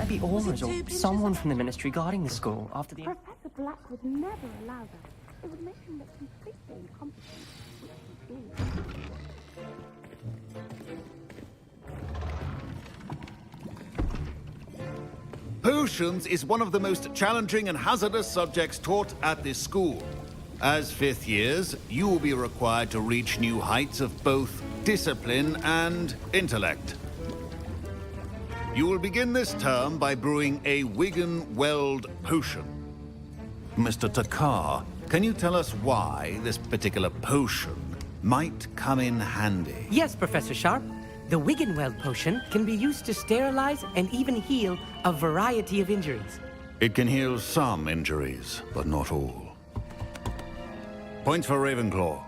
Maybe Aurors or someone from the Ministry guarding the school after the... Professor Black would never allow that. It would make him look completely incompetent, which would be. Potions is one of the most challenging and hazardous subjects taught at this school. As fifth years, you will be required to reach new heights of both discipline and intellect. You will begin this term by brewing a Wigan-Weld potion. Mr. Takar, can you tell us why this particular potion might come in handy? Yes, Professor Sharp. The Wigan-Weld potion can be used to sterilize and even heal a variety of injuries. It can heal some injuries, but not all. Points for Ravenclaw.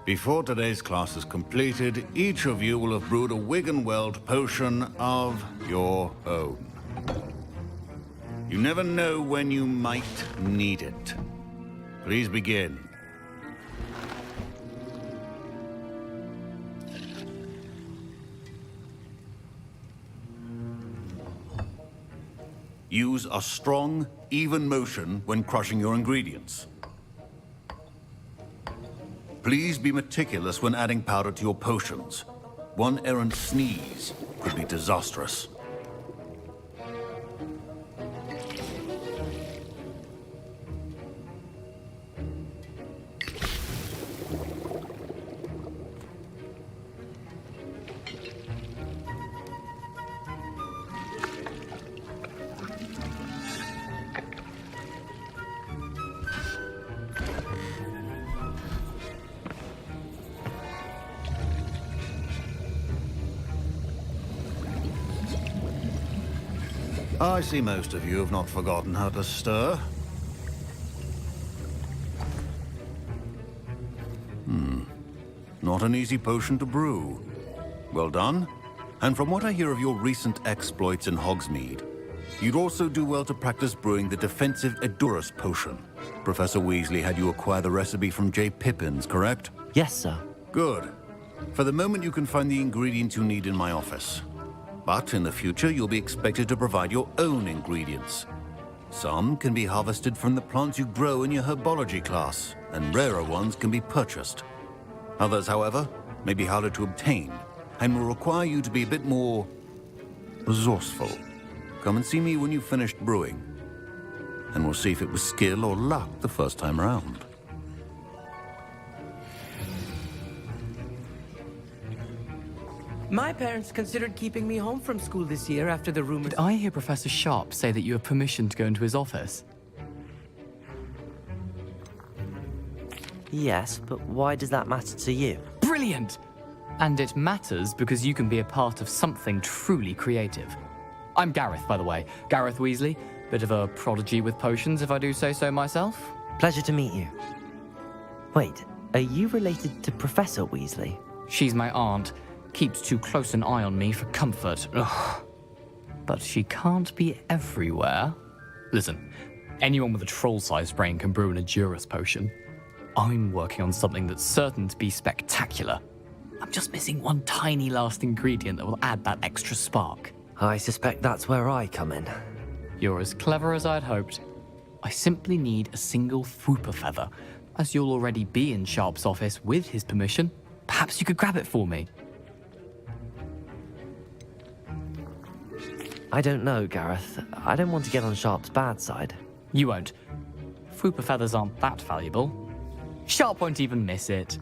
Before today's class is completed, each of you will have brewed a Wigan-Weld potion of your own. You never know when you might need it. Please begin. Use a strong, even motion when crushing your ingredients. Please be meticulous when adding powder to your potions. One errant sneeze could be disastrous. I see most of you have not forgotten how to stir. Not an easy potion to brew. Well done. And from what I hear of your recent exploits in Hogsmeade, you'd also do well to practice brewing the defensive Edurus potion. Professor Weasley had you acquire the recipe from J. Pippins, correct? Yes, sir. Good. For the moment, you can find the ingredients you need in my office. But in the future, you'll be expected to provide your own ingredients. Some can be harvested from the plants you grow in your herbology class, and rarer ones can be purchased. Others, however, may be harder to obtain, and will require you to be a bit more resourceful. Come and see me when you've finished brewing, and we'll see if it was skill or luck the first time around. My parents considered keeping me home from school this year after the rumors... Did I hear Professor Sharp say that you have permission to go into his office? Yes, but why does that matter to you? Brilliant! And it matters because you can be a part of something truly creative. I'm Gareth, by the way. Gareth Weasley. Bit of a prodigy with potions, if I do say so myself. Pleasure to meet you. Wait, are you related to Professor Weasley? She's my aunt. Keeps too close an eye on me for comfort. Ugh. But she can't be everywhere. Listen, anyone with a troll-sized brain can brew an Edurus potion. I'm working on something that's certain to be spectacular. I'm just missing one tiny last ingredient that will add that extra spark. I suspect that's where I come in. You're as clever as I'd hoped. I simply need a single Fwooper feather. As you'll already be in Sharp's office with his permission, perhaps you could grab it for me. I don't know, Gareth. I don't want to get on Sharp's bad side. You won't. Fwooper feathers aren't that valuable. Sharp won't even miss it.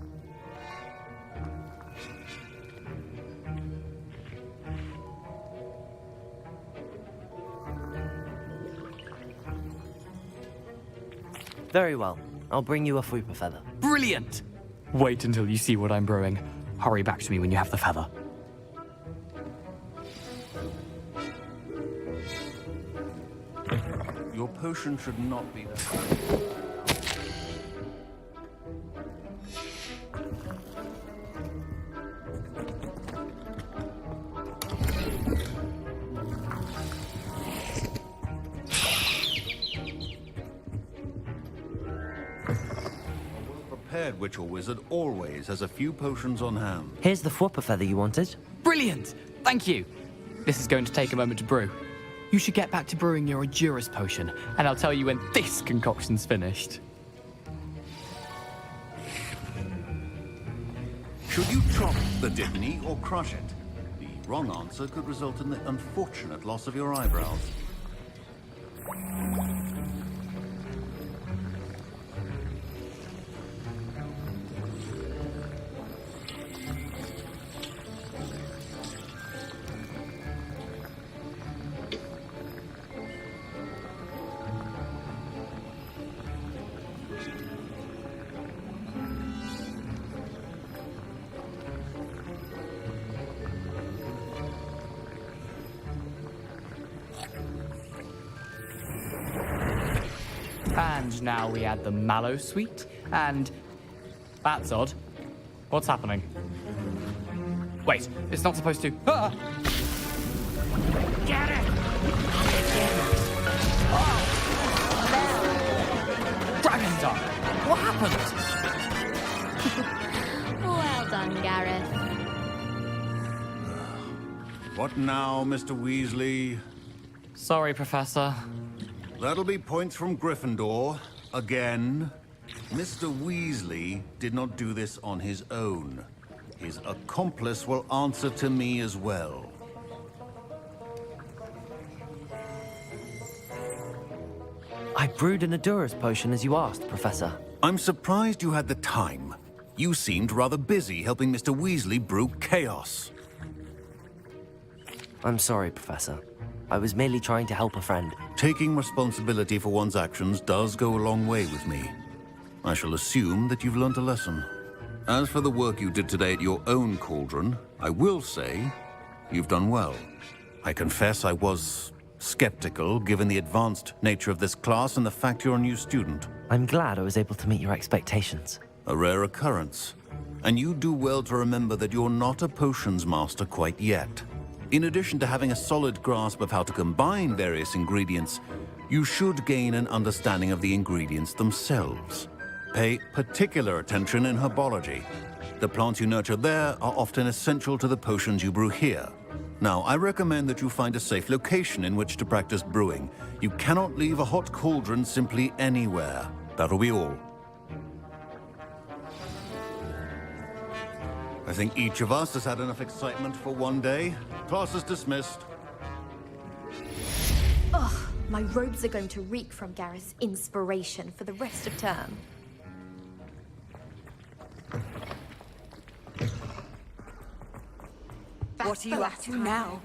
Very well. I'll bring you a Fwooper feather. Brilliant! Wait until you see what I'm brewing. Hurry back to me when you have the feather. Your potion should not be that. Prepared witch or wizard always has a few potions on hand. Here's the Fwooper feather you wanted. Brilliant! Thank you! This is going to take a moment to brew. You should get back to brewing your Juris potion, and I'll tell you when this concoction's finished. Should you chop the diphany or crush it? The wrong answer could result in the unfortunate loss of your eyebrows. And now we add the mallow sweet, and... That's odd. What's happening? Wait, it's not supposed to... Ah! Get it! Oh! Dragonstar! What happened? Well done, Gareth. What now, Mr. Weasley? Sorry, Professor. That'll be points from Gryffindor. Again. Mr. Weasley did not do this on his own. His accomplice will answer to me as well. I brewed an Adurus potion as you asked, Professor. I'm surprised you had the time. You seemed rather busy helping Mr. Weasley brew chaos. I'm sorry, Professor. I was merely trying to help a friend. Taking responsibility for one's actions does go a long way with me. I shall assume that you've learnt a lesson. As for the work you did today at your own cauldron, I will say you've done well. I confess I was skeptical, given the advanced nature of this class and the fact you're a new student. I'm glad I was able to meet your expectations. A rare occurrence. And you do well to remember that you're not a potions master quite yet. In addition to having a solid grasp of how to combine various ingredients, you should gain an understanding of the ingredients themselves. Pay particular attention in herbology. The plants you nurture there are often essential to the potions you brew here. Now, I recommend that you find a safe location in which to practice brewing. You cannot leave a hot cauldron simply anywhere. That'll be all. I think each of us has had enough excitement for one day. Class is dismissed. Ugh, my robes are going to reek from Gareth's inspiration for the rest of term. What are you up to now?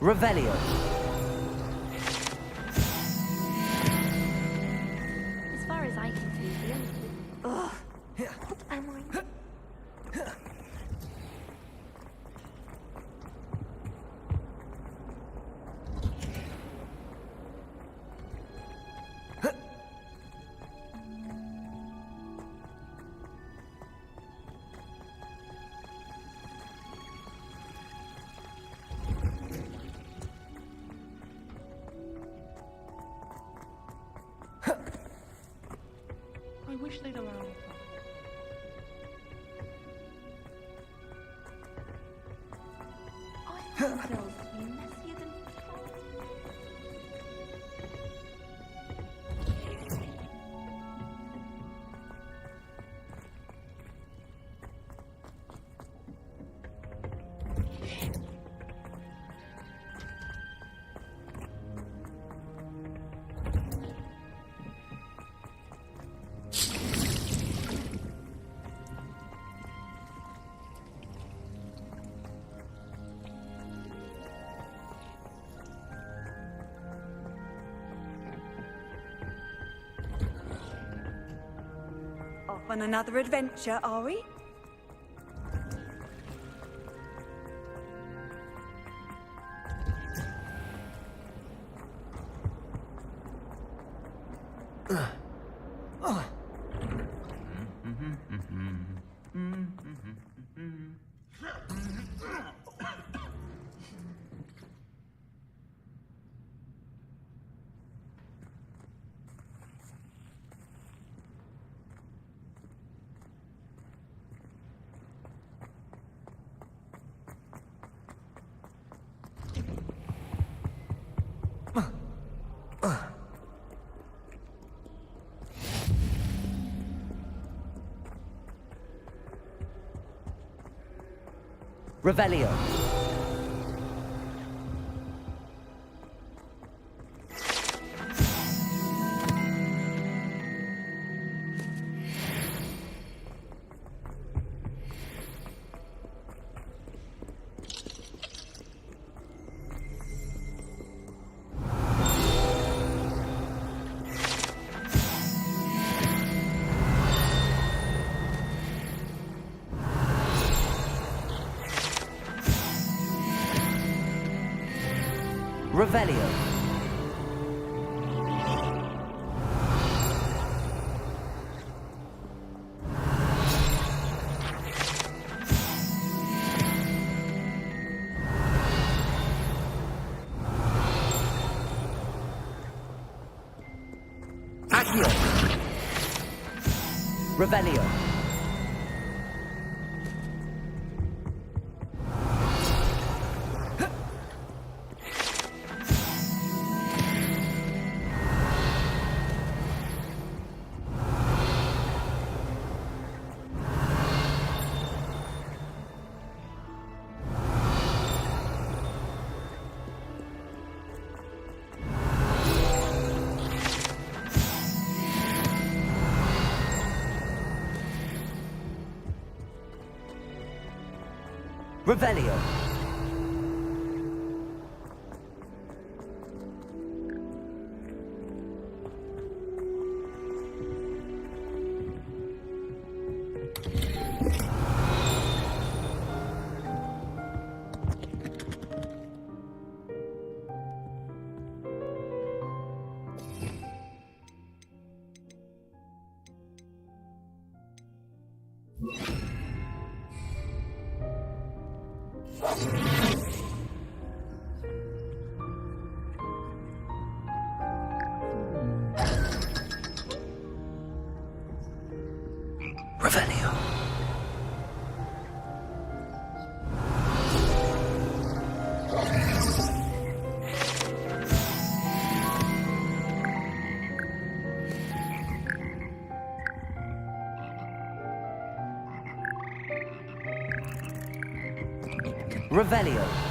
Revelio. As far as I can see, the only... Ugh. What am I... I wish they'd allow me. I find girls to be messier than... off on another adventure, are we? Revelio. Revelio. Accio. Revelio. Revelio. Revelio. Revelio.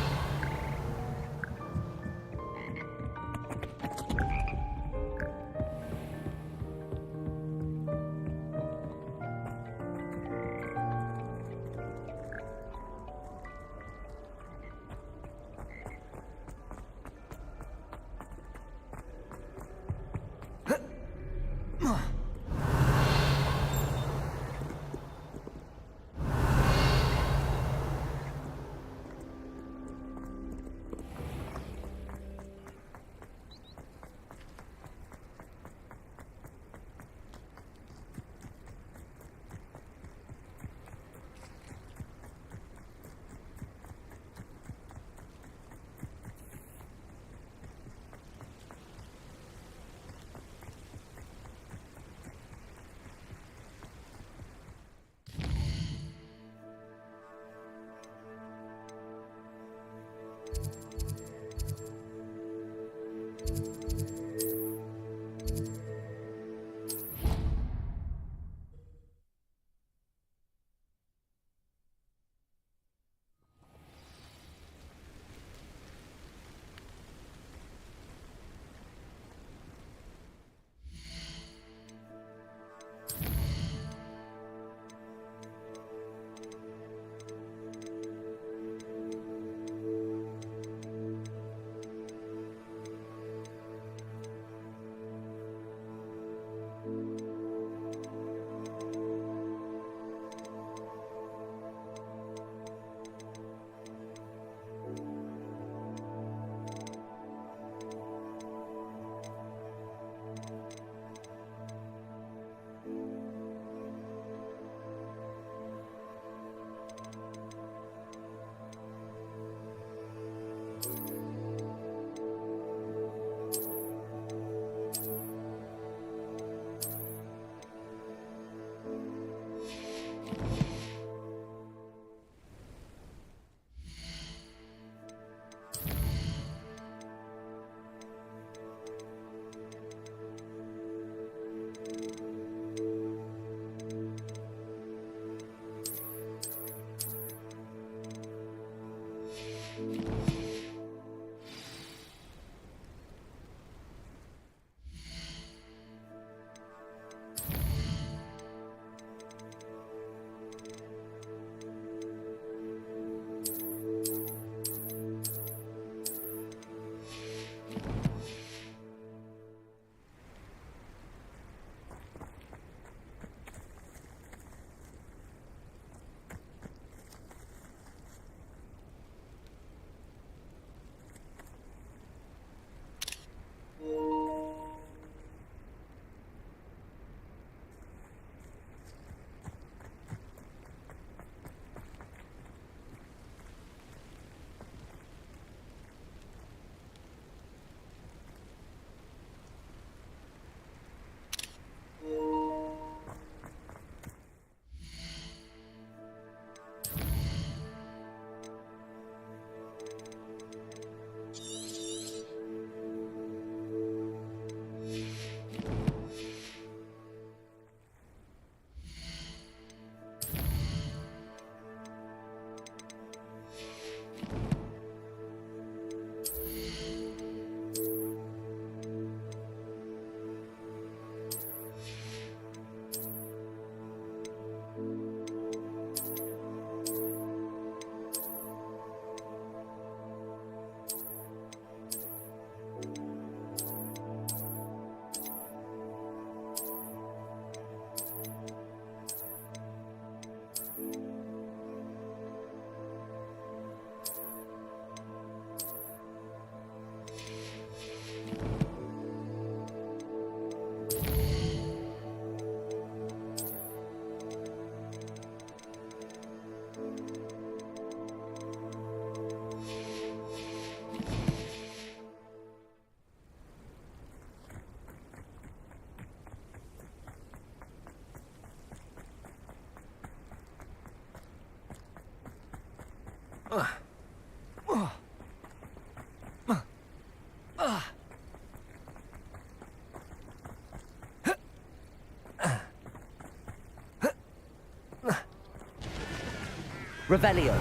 Revelio.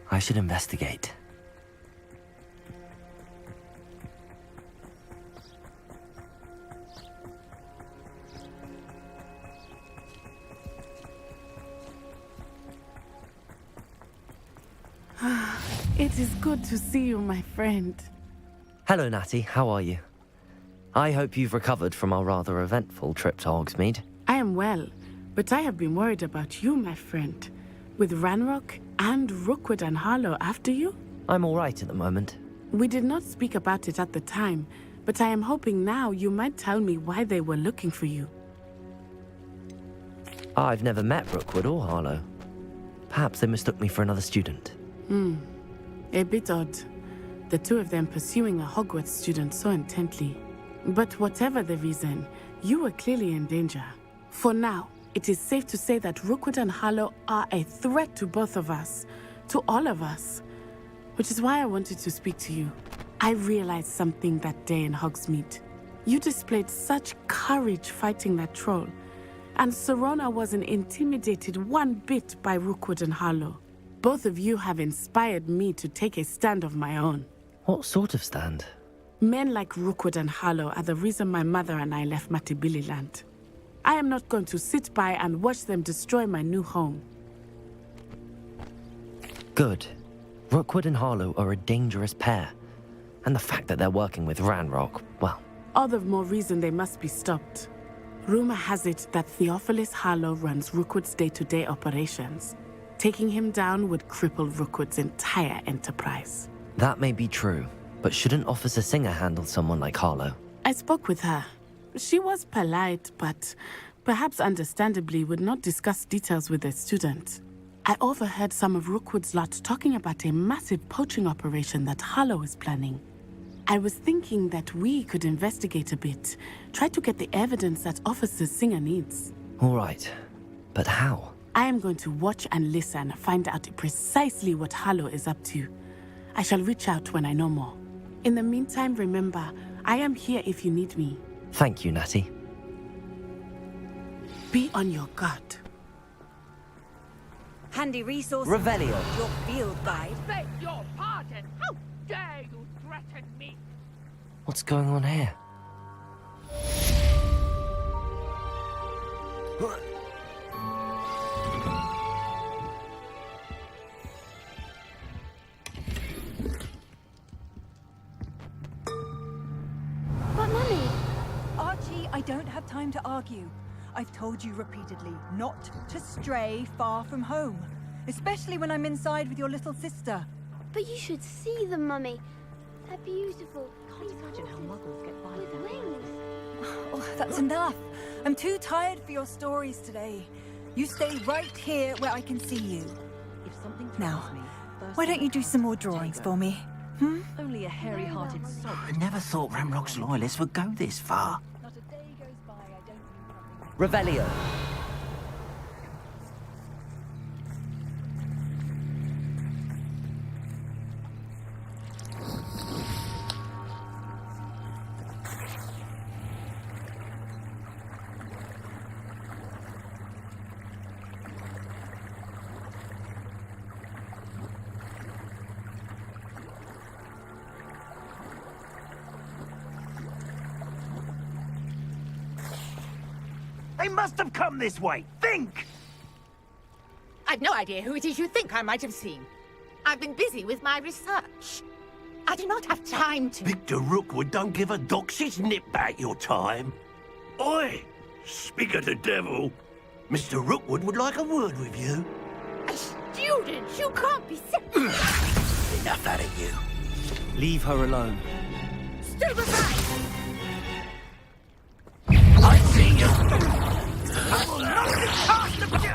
I should investigate. It is good to see you, my friend. Hello, Natty. How are you? I hope you've recovered from our rather eventful trip to Hogsmeade. I am well, but I have been worried about you, my friend. With Ranrock and Rookwood and Harlow after you? I'm all right at the moment. We did not speak about it at the time, but I am hoping now you might tell me why they were looking for you. I've never met Rookwood or Harlow. Perhaps they mistook me for another student. A bit odd. The two of them pursuing a Hogwarts student so intently. But whatever the reason, you were clearly in danger. For now, it is safe to say that Rookwood and Harlow are a threat to both of us, to all of us. Which is why I wanted to speak to you. I realized something that day in Hogsmeade. You displayed such courage fighting that troll, and Serona wasn't intimidated one bit by Rookwood and Harlow. Both of you have inspired me to take a stand of my own. What sort of stand? Men like Rookwood and Harlow are the reason my mother and I left Matibili land. I am not going to sit by and watch them destroy my new home. Good. Rookwood and Harlow are a dangerous pair. And the fact that they're working with Ranrock, well... All the more reason they must be stopped. Rumor has it that Theophilus Harlow runs Rookwood's day-to-day operations. Taking him down would cripple Rookwood's entire enterprise. That may be true, but shouldn't Officer Singer handle someone like Harlow? I spoke with her. She was polite, but perhaps understandably would not discuss details with a student. I overheard some of Rookwood's lot talking about a massive poaching operation that Harlow is planning. I was thinking that we could investigate a bit, try to get the evidence that Officer Singer needs. All right, but how? I am going to watch and listen, find out precisely what Harlow is up to. I shall reach out when I know more. In the meantime, remember, I am here if you need me. Thank you, Natty. Be on your guard. Handy resource. Revelio. Your field guide. Beg your pardon. How dare you threaten me? What's going on here? But Mummy, Archie, I don't have time to argue. I've told you repeatedly not to stray far from home, especially when I'm inside with your little sister. but you should see them, Mummy. They're beautiful. Can't imagine how muggles get by with without wings. Oh, that's enough. I'm too tired for your stories today. You stay right here where I can see you. If something Now, threatens me, first why don't you do thing some more I do is drawings take for over. me? Only a hairy-hearted soul. I never thought Ramrock's loyalists would go this far. Not a day goes by I don't do something. Revelio. They must have come this way. Think! I've no idea who it is you think I might have seen. I've been busy with my research. I do not have time to... Victor Rookwood don't give a doxy's nip back your time. Oi! Speak of the devil. Mr. Rookwood would like a word with you. A student! You can't be serious! Enough out of you. Leave her alone. Stand aside! I see you! I will not be cast of you!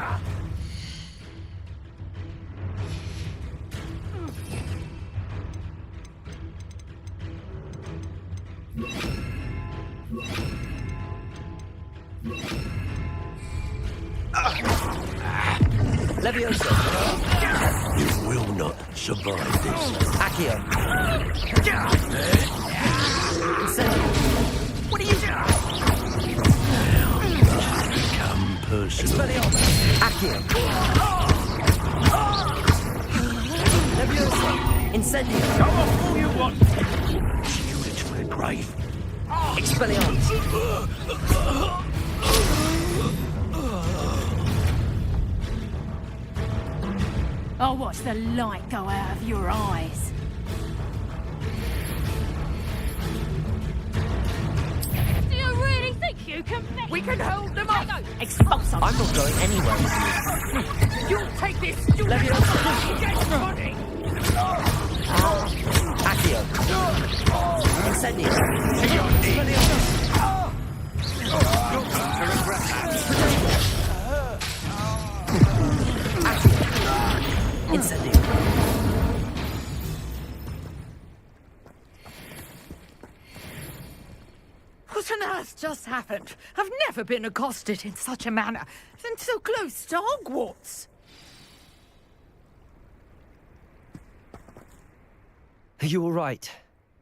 Leviosa. You will not survive this. Accio. Incendio. What are you doing? Become personal. Expelliarmus. Accio. Leviosa. Incendio. Come on, all you want. Shoot it to the grave. Expelliarmus. I'll watch the light go out of your eyes. Do you really think you can make We can hold them off! Expulse them! I'm not going anywhere with you. You take this student! Leviosa. Get money! Accio. Incendio. Incendio. What on earth just happened? I've never been accosted in such a manner, and so close to Hogwarts. Are you all right?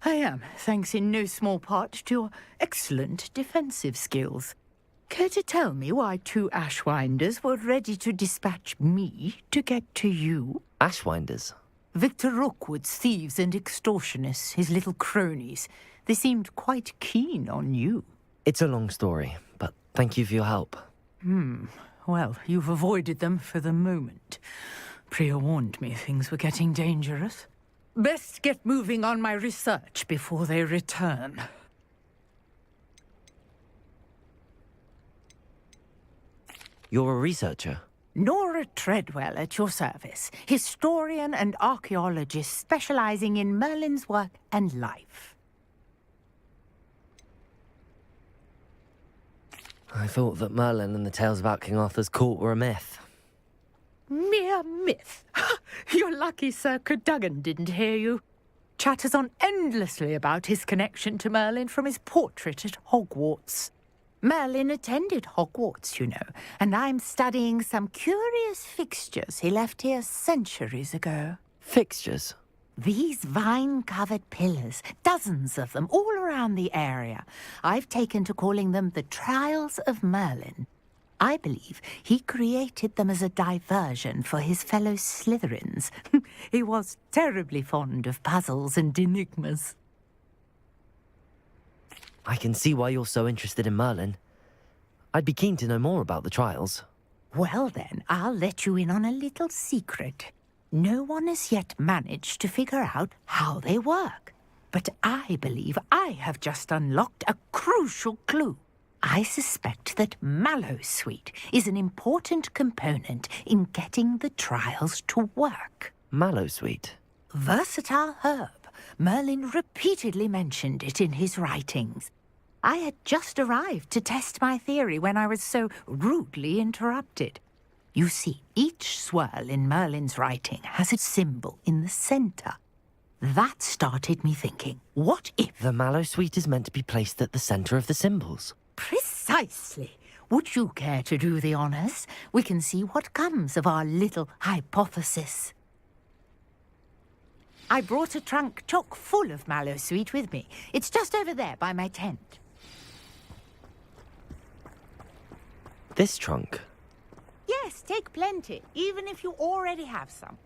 I am, thanks in no small part to your excellent defensive skills. Care to tell me why two Ashwinders were ready to dispatch me to get to you? Ashwinders. Victor Rookwood's thieves and extortionists, his little cronies. They seemed quite keen on you. It's a long story, but thank you for your help. Well, you've avoided them for the moment. Priya warned me things were getting dangerous. Best get moving on my research before they return. You're a researcher? Nora Treadwell at your service, historian and archaeologist specializing in Merlin's work and life. I thought that Merlin and the tales about King Arthur's court were a myth. Mere myth. You're lucky Sir Cadogan didn't hear you. Chatters on endlessly about his connection to Merlin from his portrait at Hogwarts. Merlin attended Hogwarts, you know, and I'm studying some curious fixtures he left here centuries ago. Fixtures? These vine-covered pillars, dozens of them, all around the area. I've taken to calling them the Trials of Merlin. I believe he created them as a diversion for his fellow Slytherins. He was terribly fond of puzzles and enigmas. I can see why you're so interested in Merlin. I'd be keen to know more about the trials. Well then, I'll let you in on a little secret. No one has yet managed to figure out how they work. But I believe I have just unlocked a crucial clue. I suspect that Mallowsweet is an important component in getting the trials to work. Mallowsweet? Versatile herb. Merlin repeatedly mentioned it in his writings. I had just arrived to test my theory when I was so rudely interrupted. You see, each swirl in Merlin's writing has a symbol in the center. That started me thinking, what if... The Mallowsweet is meant to be placed at the center of the symbols. Precisely. Would you care to do the honors? We can see what comes of our little hypothesis. I brought a trunk chock full of Mallowsweet with me. It's just over there by my tent. This trunk? Yes, take plenty, even if you already have some.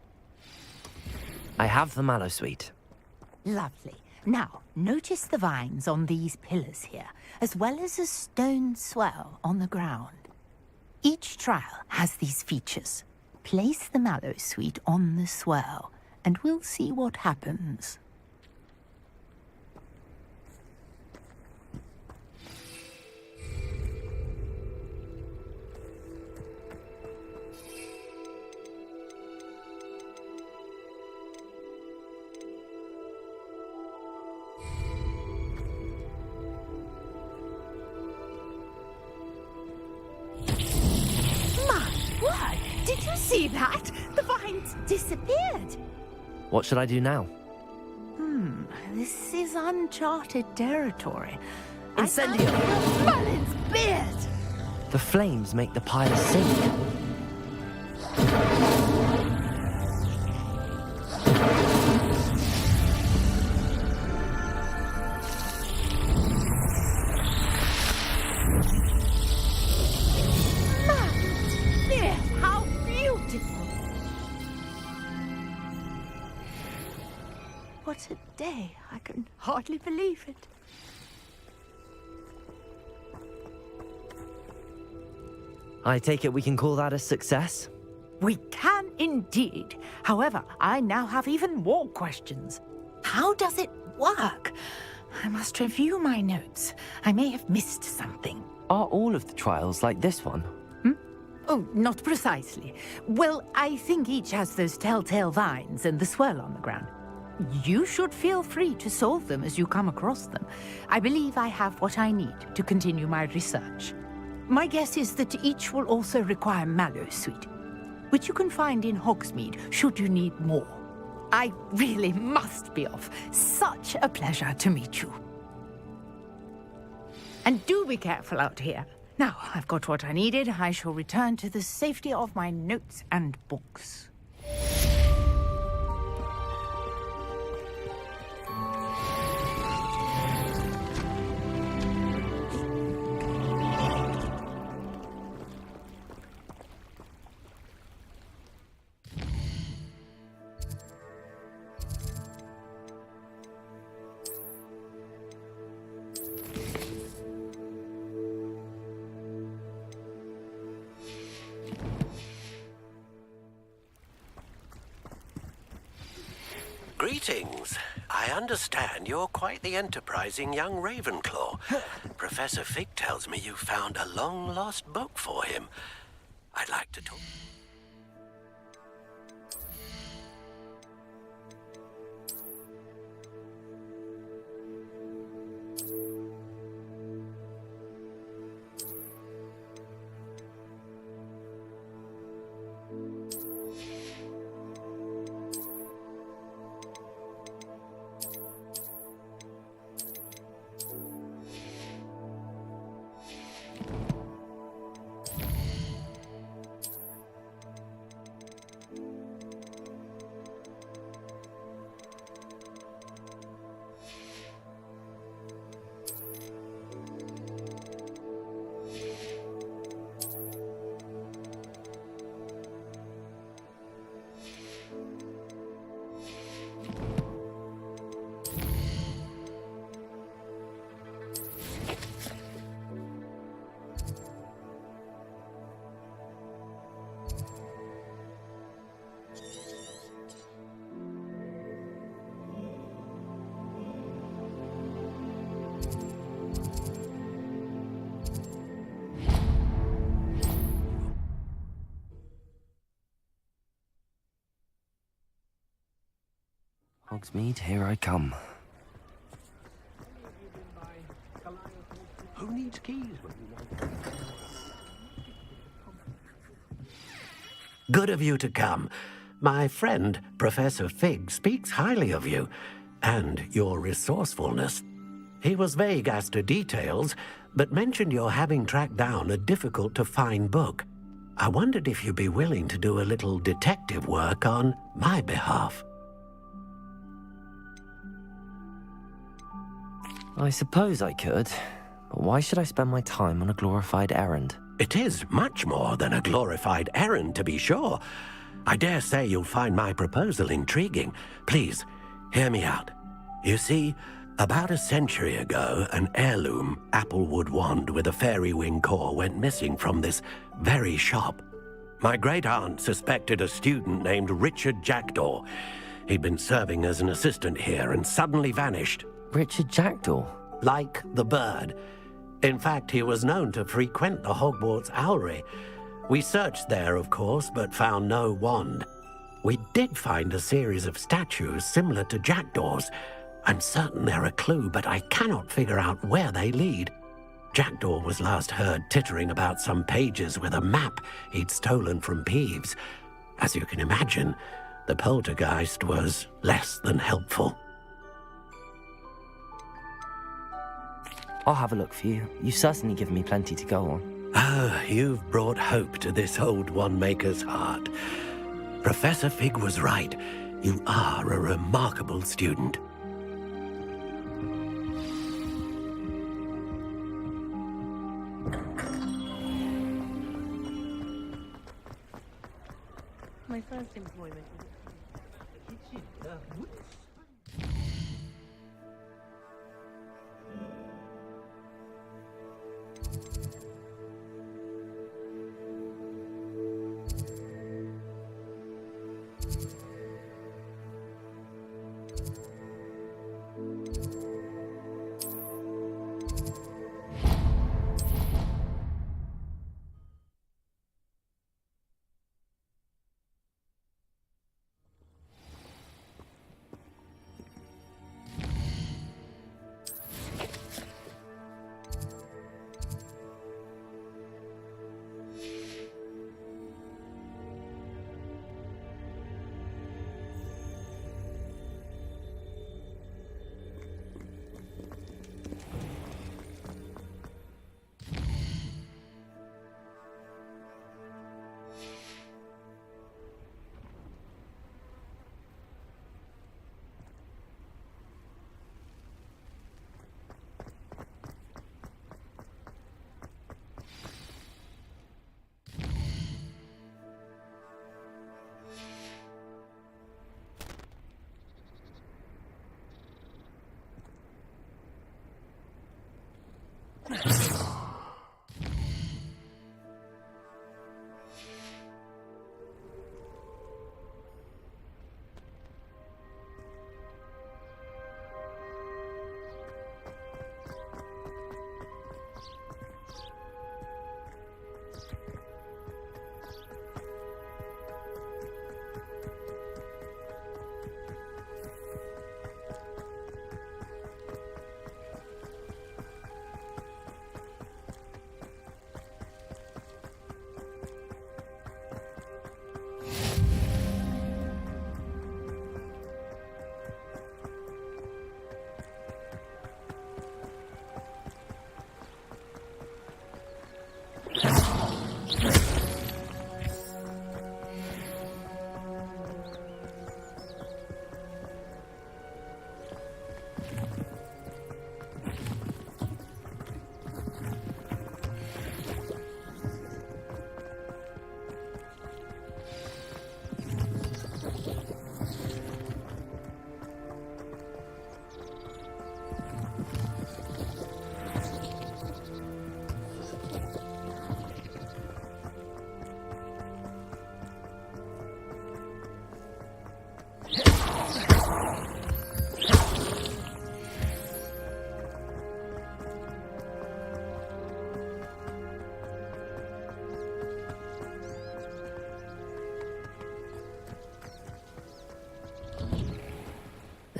I have the Mallowsweet. Lovely. Now, notice the vines on these pillars here, as well as a stone swell on the ground. Each trial has these features. Place the Mallowsweet on the swell, and we'll see what happens. Did you see that? The vines disappeared. What should I do now? This is uncharted territory. Incendio! Merlin's beard! The flames make the pile sink. What a day. I can hardly believe it. I take it we can call that a success? We can indeed. However, I now have even more questions. How does it work? I must review my notes. I may have missed something. Are all of the trials like this one? Oh, not precisely. Well, I think each has those telltale vines and the swirl on the ground. You should feel free to solve them as you come across them. I believe I have what I need to continue my research. My guess is that each will also require Mallowsweet, which you can find in Hogsmeade should you need more. I really must be off. Such a pleasure to meet you. And do be careful out here. Now, I've got what I needed. I shall return to the safety of my notes and books. Greetings. I understand you're quite the enterprising young Ravenclaw. Professor Fig tells me you found a long-lost book for him. I'd like to talk... Hogsmeade, here I come. Who needs keys? Good of you to come. My friend, Professor Fig, speaks highly of you and your resourcefulness. He was vague as to details, but mentioned your having tracked down a difficult-to-find book. I wondered if you'd be willing to do a little detective work on my behalf. I suppose I could, but why should I spend my time on a glorified errand? It is much more than a glorified errand, to be sure. I dare say you'll find my proposal intriguing. Please, hear me out. You see, about a century ago, an heirloom applewood wand with a fairy wing core went missing from this very shop. My great-aunt suspected a student named Richard Jackdaw. He'd been serving as an assistant here and suddenly vanished. Richard Jackdaw? Like the bird. In fact, he was known to frequent the Hogwarts Owlery. We searched there, of course, but found no wand. We did find a series of statues similar to Jackdaw's. I'm certain they're a clue, but I cannot figure out where they lead. Jackdaw was last heard tittering about some pages with a map he'd stolen from Peeves. As you can imagine, the poltergeist was less than helpful. I'll have a look for you. You've certainly given me plenty to go on. Ah, you've brought hope to this old one-maker's heart. Professor Fig was right. You are a remarkable student. My first employment was kitchen.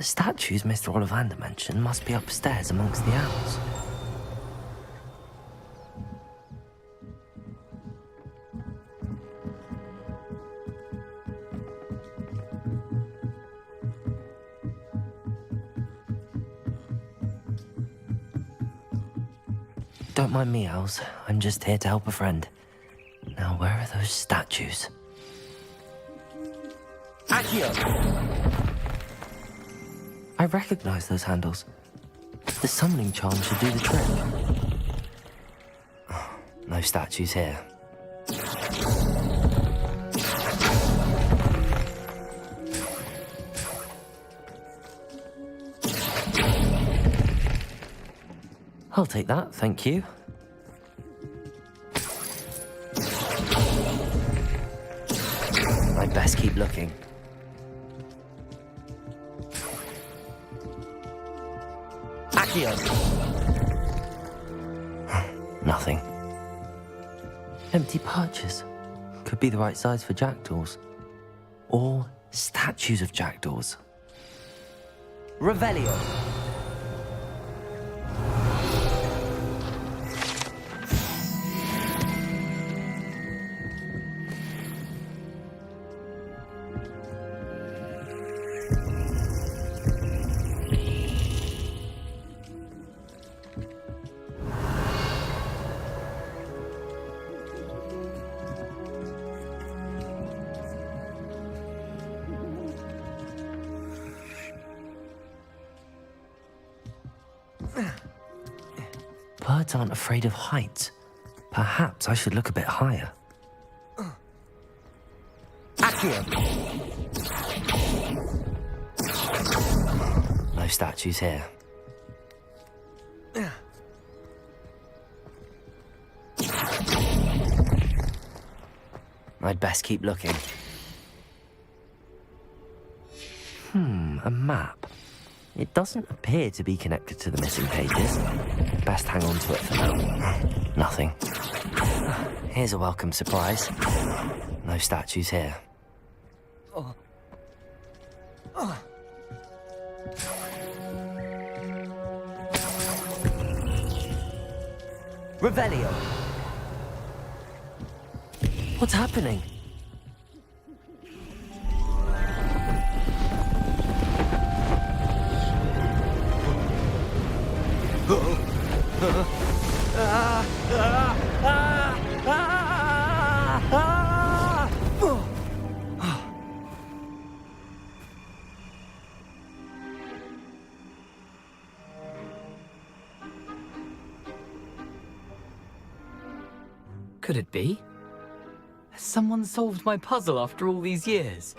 The statues Mr. Ollivander mentioned must be upstairs amongst the owls. Don't mind me, owls. I'm just here to help a friend. Now, where are those statues? Accio! I recognize those handles. The summoning charm should do the trick. Oh, no statues here. I'll take that, thank you. I'd best keep looking. Accio! Nothing. Empty perches. Could be the right size for jackdaws. Or statues of jackdaws. Revelio! Birds aren't afraid of heights. Perhaps I should look a bit higher. Accio! No statues here. I'd best keep looking. A map. It doesn't appear to be connected to the missing pages. Best hang on to it for now. Nothing. Here's a welcome surprise. No statues here. Revelio! What's happening? Could it be? Has someone solved my puzzle after all these years?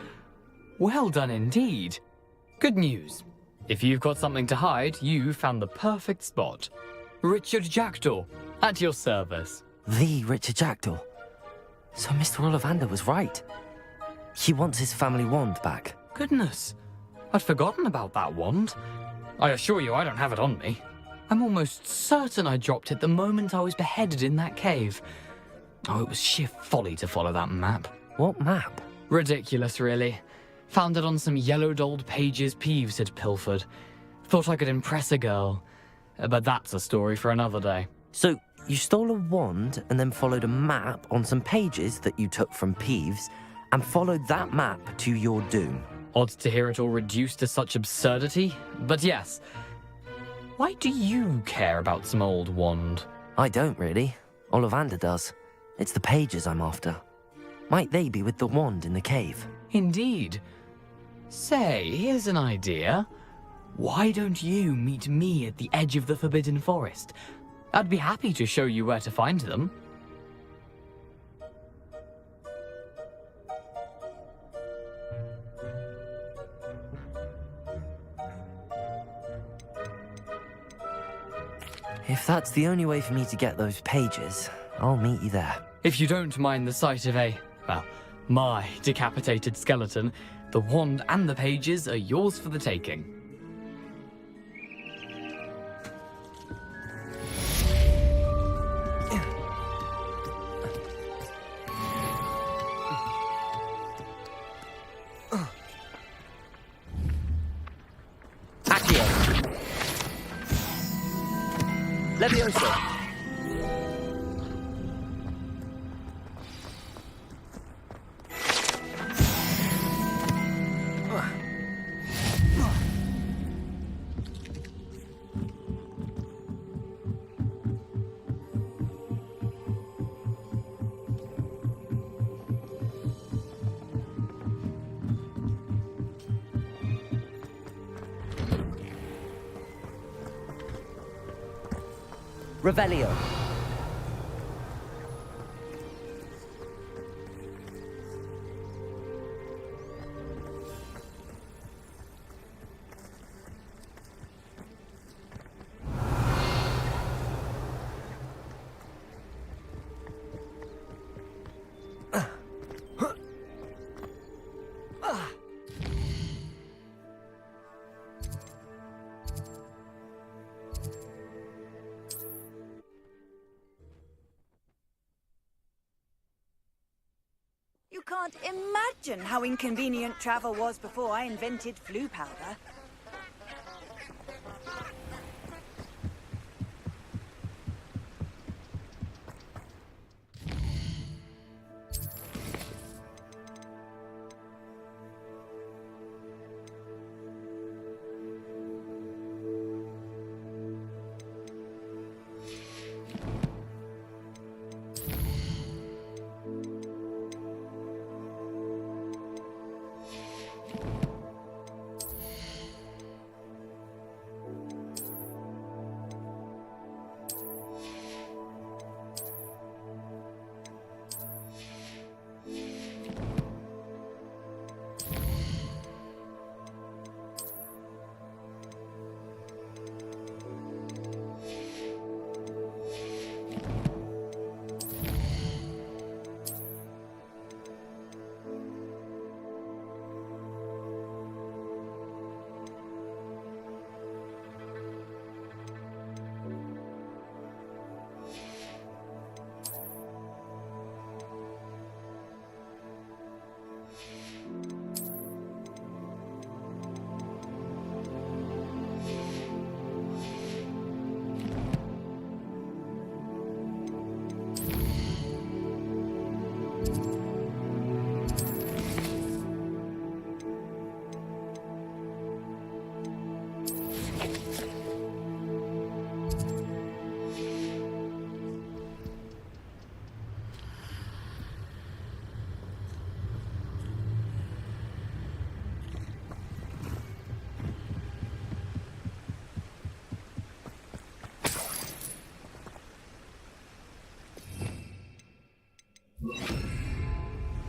Well done indeed. Good news. If you've got something to hide, you found the perfect spot. Richard Jackdaw, at your service. The Richard Jackdaw. So Mr. Ollivander was right. He wants his family wand back. Goodness, I'd forgotten about that wand. I assure you I don't have it on me. I'm almost certain I dropped it the moment I was beheaded in that cave. Oh, it was sheer folly to follow that map. What map? Ridiculous, really. Found it on some yellowed old pages Peeves had pilfered. Thought I could impress a girl. But that's a story for another day. So, you stole a wand and then followed a map on some pages that you took from Peeves and followed that map to your doom. Odd to hear it all reduced to such absurdity, but yes. Why do you care about some old wand? I don't really. Ollivander does. It's the pages I'm after. Might they be with the wand in the cave? Indeed. Say, here's an idea. Why don't you meet me at the edge of the Forbidden Forest? I'd be happy to show you where to find them. If that's the only way for me to get those pages, I'll meet you there. If you don't mind the sight of my decapitated skeleton, the wand and the pages are yours for the taking. Levioso! Revelio. You can't imagine how inconvenient travel was before I invented flu powder.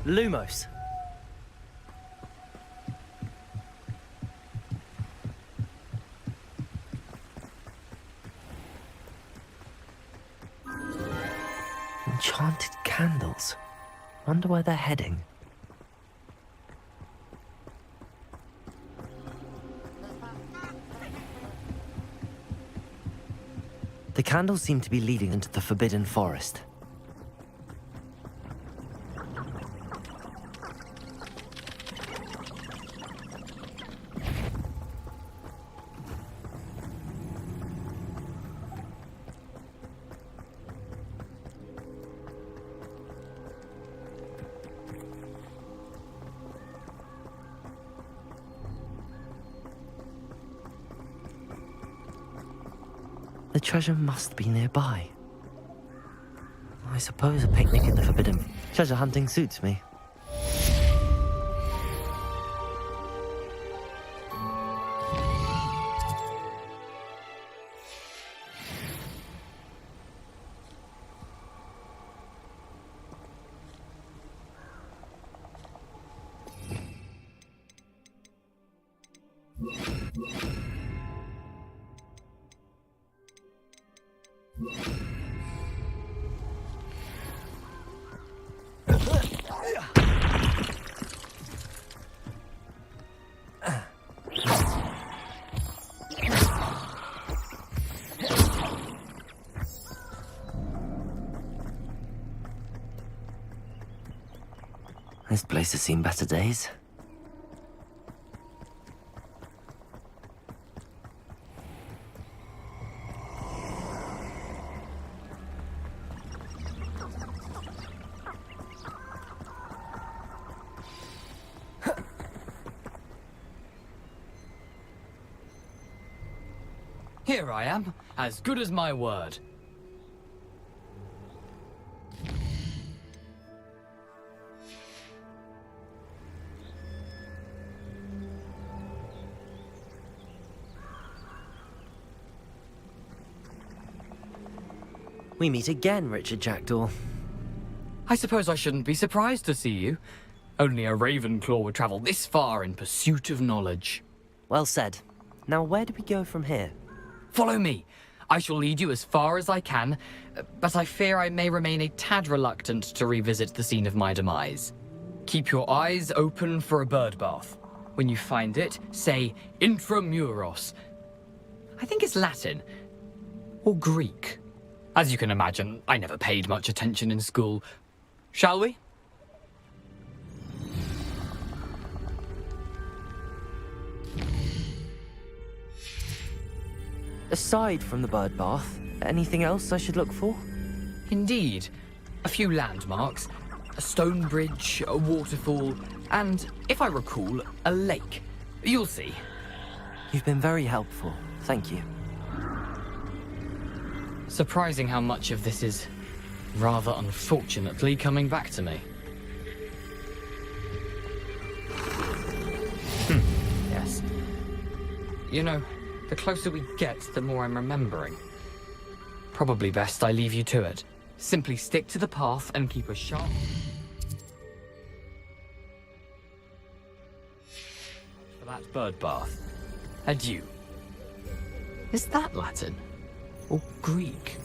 Lumos. Enchanted candles. Wonder where they're heading. The candles seem to be leading into the Forbidden Forest. The treasure must be nearby. I suppose a picnic in the Forbidden treasure hunting suits me. This place has seen better days. Here I am, as good as my word. We meet again, Richard Jackdaw. I suppose I shouldn't be surprised to see you. Only a Ravenclaw would travel this far in pursuit of knowledge. Well said. Now where do we go from here? Follow me. I shall lead you as far as I can, but I fear I may remain a tad reluctant to revisit the scene of my demise. Keep your eyes open for a bird bath. When you find it, say intramuros. I think it's Latin. Or Greek. As you can imagine, I never paid much attention in school. Shall we? Aside from the bird bath, anything else I should look for? Indeed. A few landmarks, a stone bridge, a waterfall, and, if I recall, a lake. You'll see. You've been very helpful. Thank you. Surprising how much of this is, rather unfortunately, coming back to me. Yes. You know, the closer we get, the more I'm remembering. Probably best I leave you to it. Simply stick to the path and keep a sharp... for that bird bath. Adieu. Is that Latin? Or Greek?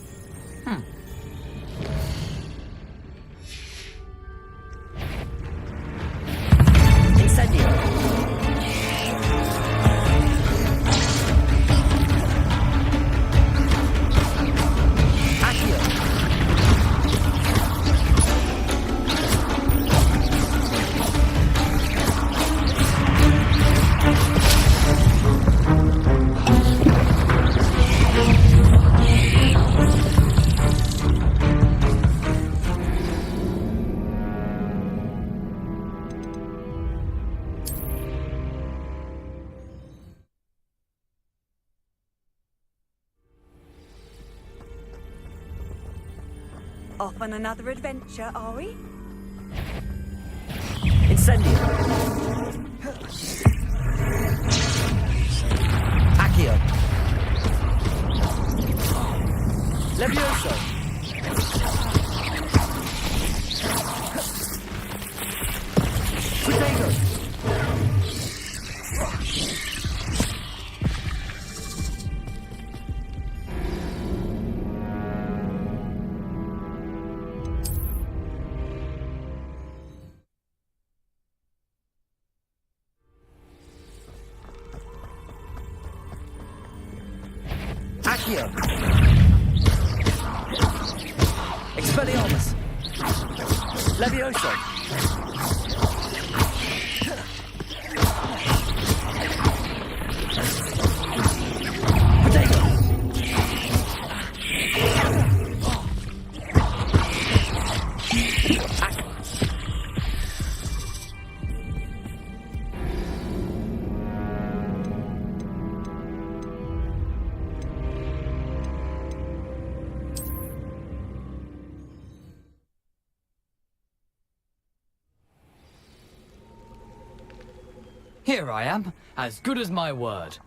Incendio! Off on another adventure, are we? Incendio! Accio! Levioso! Potato! Accio! Expelliarmus! Levioso! Potato! Here I am, as good as my word.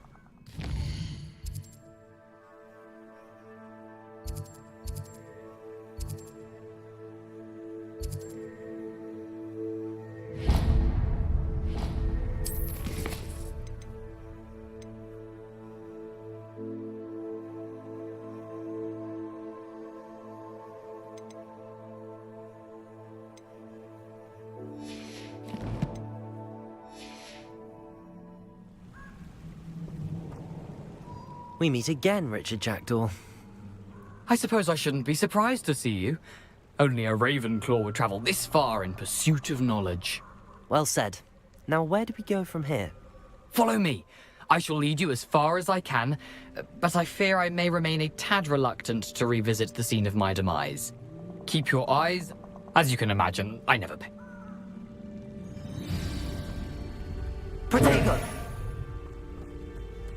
We meet again, Richard Jackdaw. I suppose I shouldn't be surprised to see you. Only a Ravenclaw would travel this far in pursuit of knowledge. Well said. Now where do we go from here? Follow me. I shall lead you as far as I can, but I fear I may remain a tad reluctant to revisit the scene of my demise. Keep your eyes... As you can imagine, I never pay... Protego!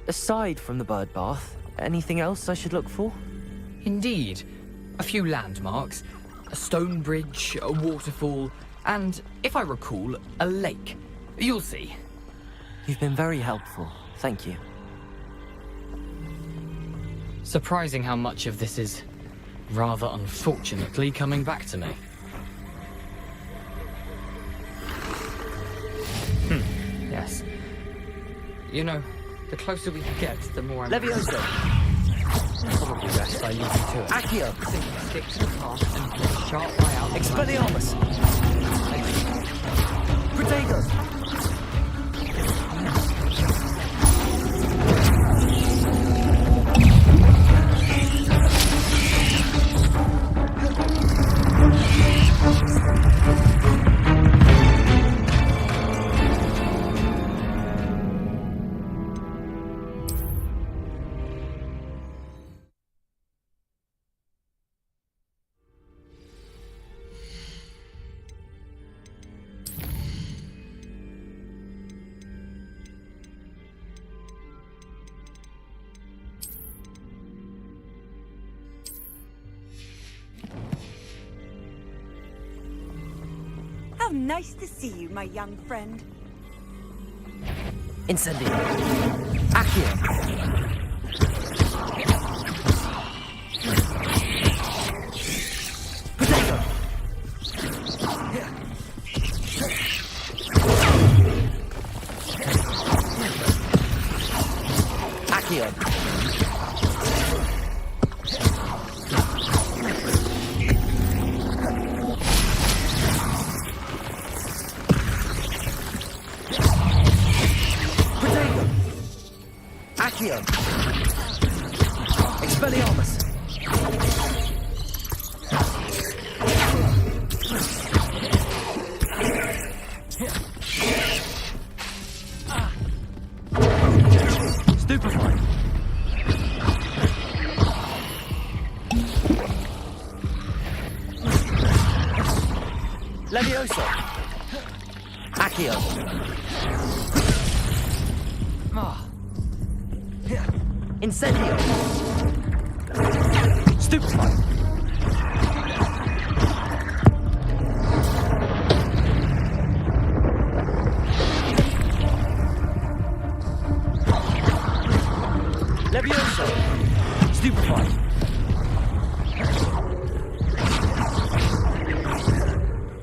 Aside from the bird bath, Anything else I should look for? Indeed. A few landmarks, a stone bridge, a waterfall, and, if I recall, a lake. You'll see. You've been very helpful. Thank you. Surprising how much of this is, rather unfortunately, coming back to me. Yes. You know, the closer we get, the more I'm... Levioso! Probably best I leave you to it. Accio! Simply stick to the path and keep a sharp eye out. Expelliarmus! Protego! How nice to see you, my young friend. Incendio! Accio! Protego! Accio! Accio! Expelliarmus! Stupefy! Levioso! Accio! Incendio! Stupefy! Levioso! Stupefy!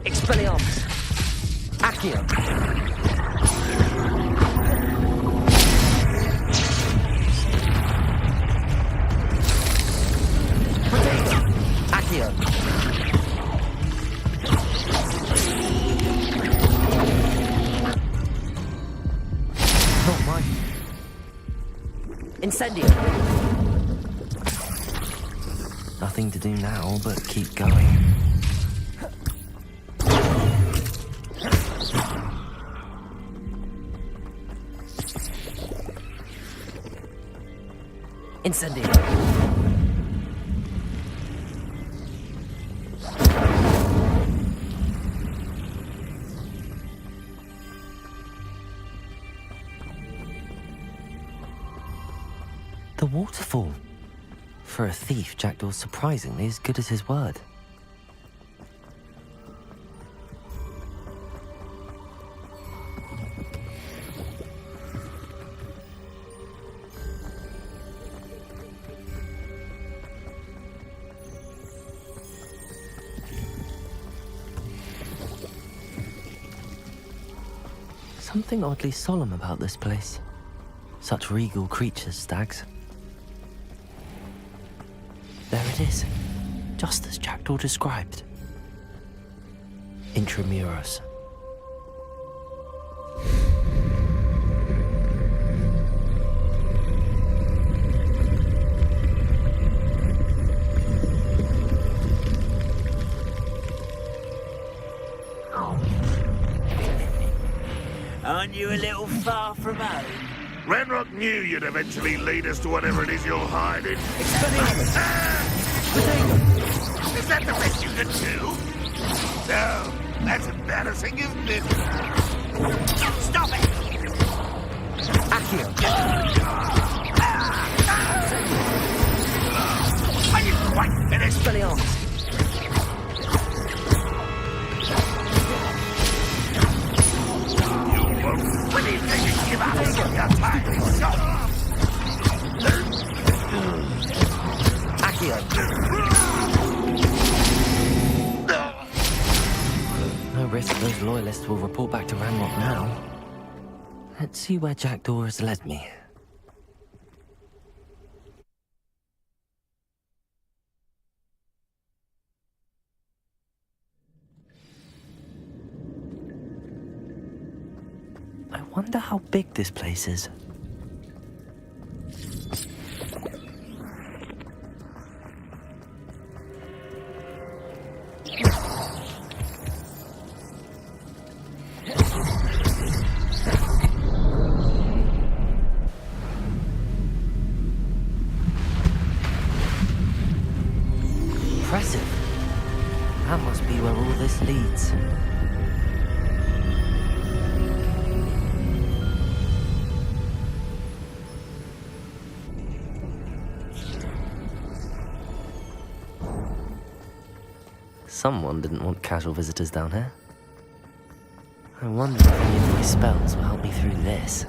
Expelliarmus! Accio! Oh my. Incendio! Nothing to do now but keep going. Incendio! The waterfall. For a thief, Jackdaw's surprisingly as good as his word. Something oddly solemn about this place. Such regal creatures, stags. There it is, just as Jackdaw described. Intramuros. Aren't you a little far from home? Ranrock knew you'd eventually lead us to whatever it is you're hiding. Expelliarmus! Is that the best you can do? No, that's embarrassing, isn't it? Stop it! Accio! Expelliarmus! What do you think you give out some your time? Shut up! Accio! No risk those loyalists will report back to Ranrock now. Let's see where Jackdaw has led me. I wonder how big this place is. Impressive. That must be where all this leads. Someone didn't want casual visitors down here. I wonder if any of my spells will help me through this.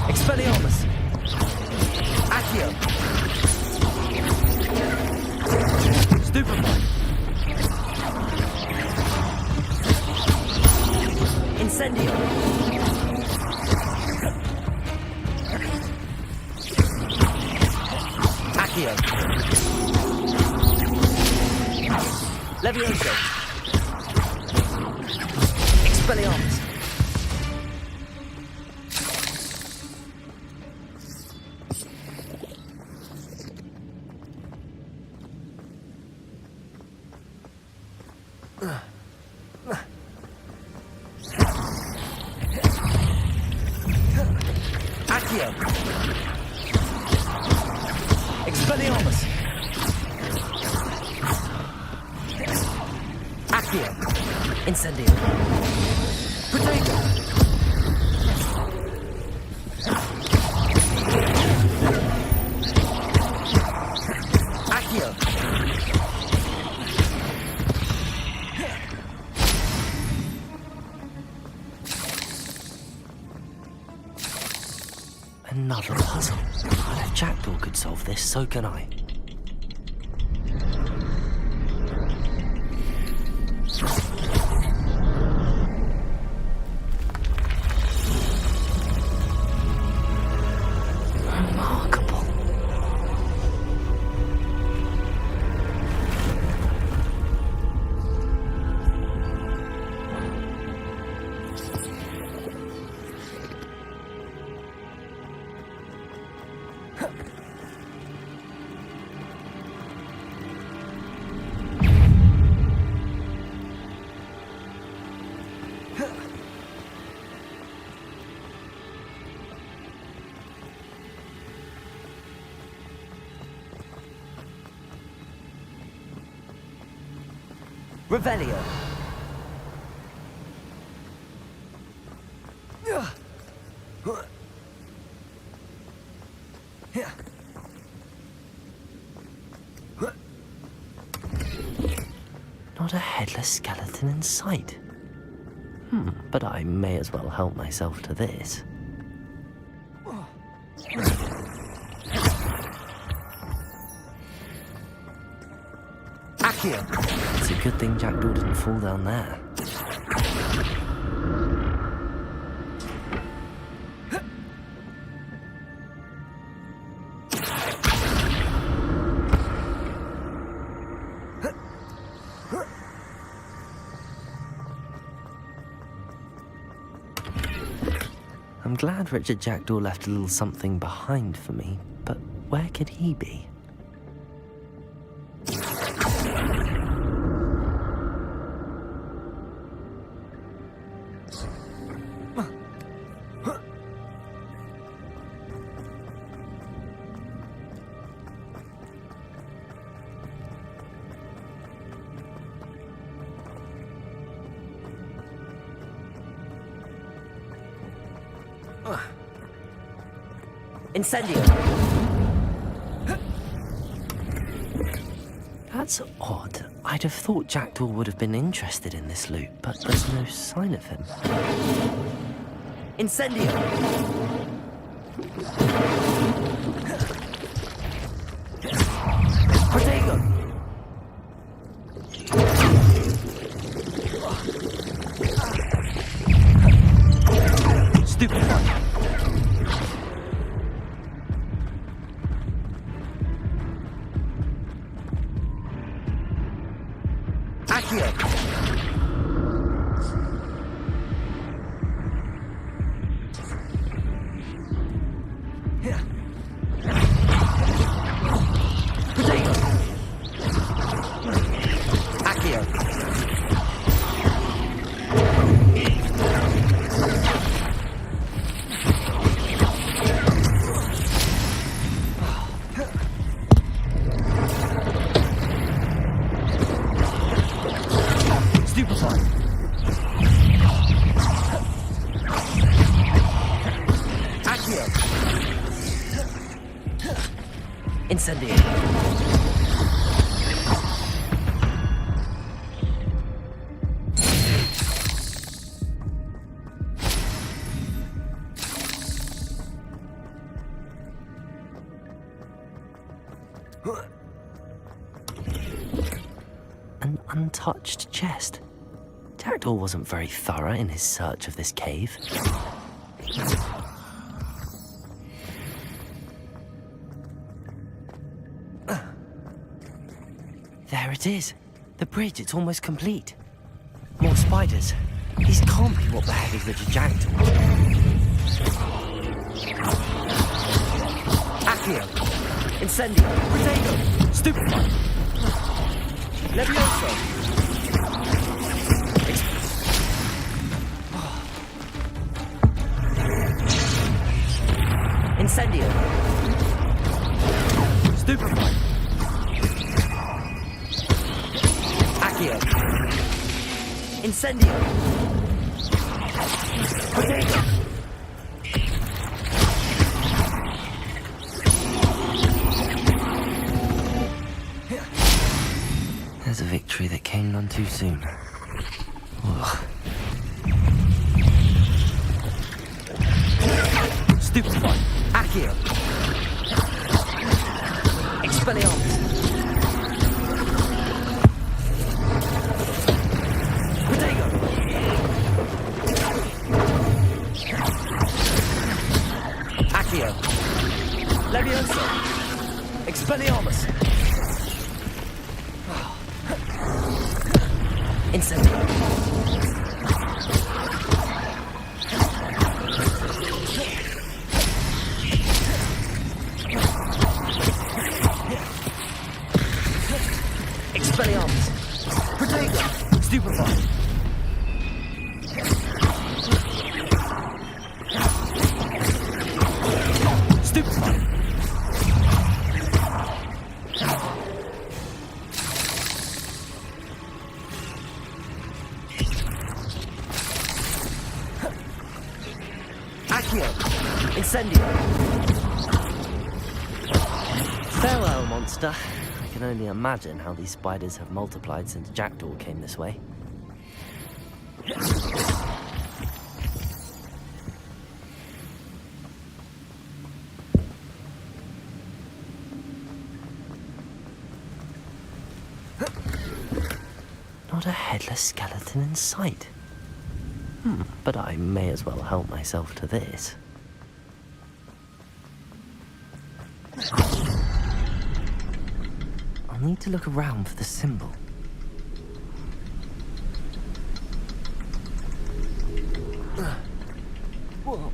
Expelliarmus! Accio! Stupefy! Incendio! Accio! Levioso! Expelliarmus! Accio! Expelliarmus! Accio! Incendio! Potato! Accio! Another puzzle. Well, if Jackdaw could solve this, so can I. Remarkable. Revelio. Not a headless skeleton in sight. But I may as well help myself to this. Accio! It's a good thing Jackdaw didn't fall down there. I'm glad Richard Jackdaw left a little something behind for me, but where could he be? Incendio! That's odd. I'd have thought Jackdaw would have been interested in this loot, but there's no sign of him. Incendio! Protego! Stupid one! Accio! Incendio! An untouched chest. Jackdaw wasn't very thorough in his search of this cave. There it is. The bridge, it's almost complete. More spiders. These can't be what beheaded Richard Jackdaw. Accio! Incendio! Protego! Stupefy! Levioso! Incendio! Stupefy! Accio! Incendio! Protego! There's a victory that came none too soon. Ugh. Stupefy! Accio! Expelliarmus! Protego! Accio! Levioso! Expelliarmus! Incendio! Expelliarmus! Protego! Stupefy! Stupefy! Accio! Incendio! Farewell, monster. I can only imagine how these spiders have multiplied since Jackdaw came this way. Not a headless skeleton in sight. But I may as well help myself to this. I'll need to look around for the symbol. Whoa.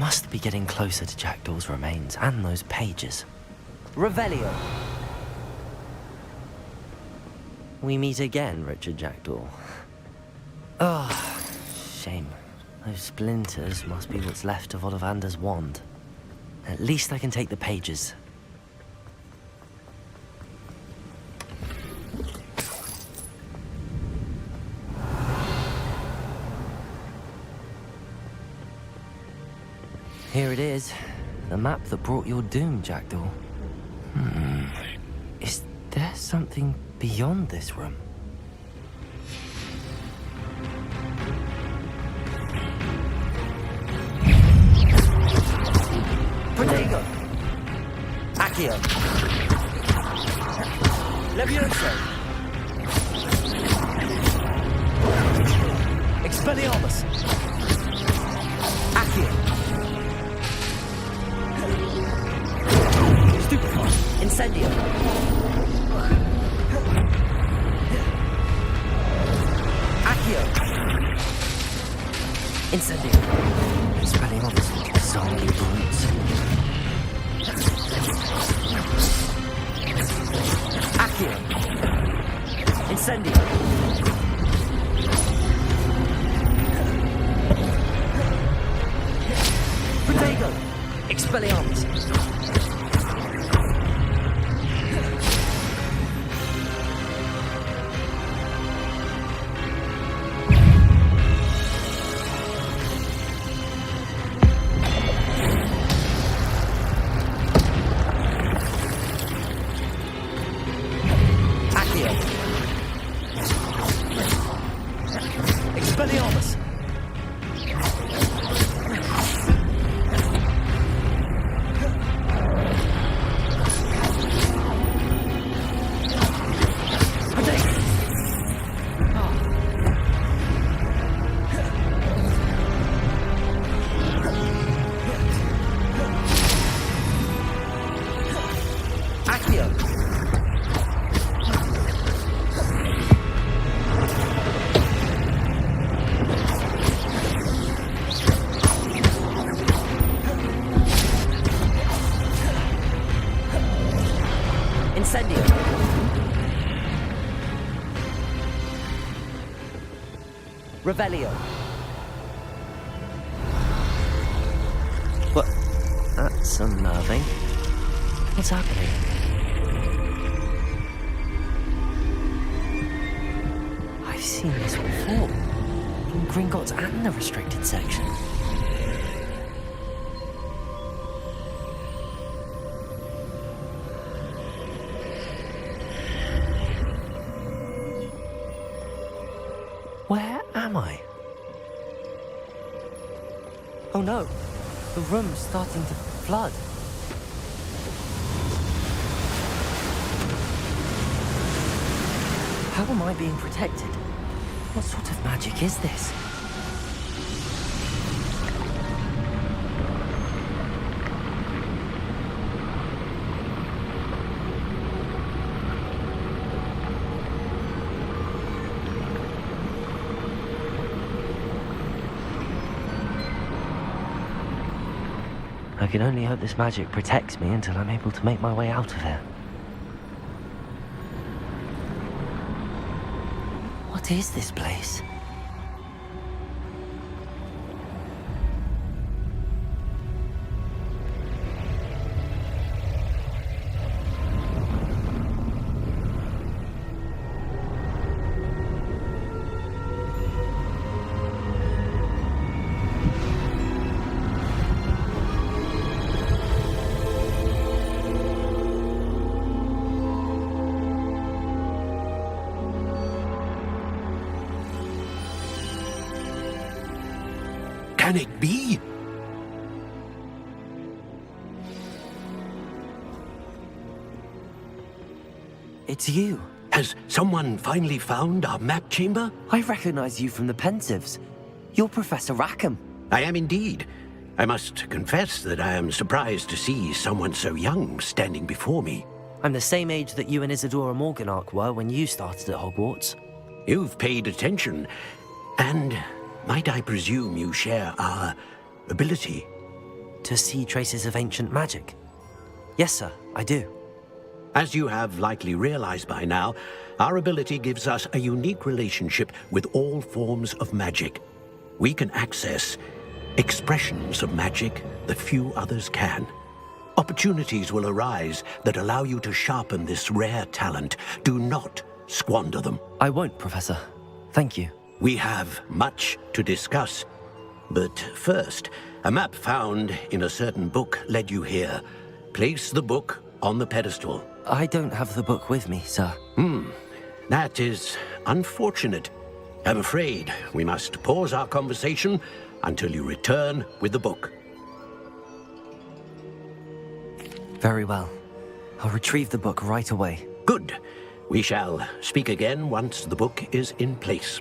must be getting closer to Jackdaw's remains and those pages. Revelio! We meet again, Richard Jackdaw. Oh, shame. Those splinters must be what's left of Ollivander's wand. At least I can take the pages. Here it is. The map that brought your doom, Jackdaw. Is there something beyond this room? Protego! Accio! Levioso! Expelliarmus! Accio! Stupefy! Incendio! Accio! Incendio! Expelliarmus! Zombie brutes! Accio! Incendio! Protego! Expelliarmus! Expelliarmus! Incendio! Revelio! What? That's unnerving. What's happening? I've seen this before. In Gringotts and the restricted section. Where am I? Oh no, the room's starting to flood. How am I being protected? What sort of magic is this? I can only hope this magic protects me until I'm able to make my way out of here. What is this place? Can it be? It's you. Has someone finally found our map chamber? I recognize you from the Pensives. You're Professor Rackham. I am indeed. I must confess that I am surprised to see someone so young standing before me. I'm the same age that you and Isadora Morganach were when you started at Hogwarts. You've paid attention, and might I presume you share our ability? to see traces of ancient magic? Yes, sir, I do. As you have likely realized by now, our ability gives us a unique relationship with all forms of magic. We can access expressions of magic that few others can. Opportunities will arise that allow you to sharpen this rare talent. Do not squander them. I won't, Professor. Thank you. We have much to discuss. But first, a map found in a certain book led you here. Place the book on the pedestal. I don't have the book with me, sir. That is unfortunate. I'm afraid we must pause our conversation until you return with the book. Very well. I'll retrieve the book right away. Good. We shall speak again once the book is in place.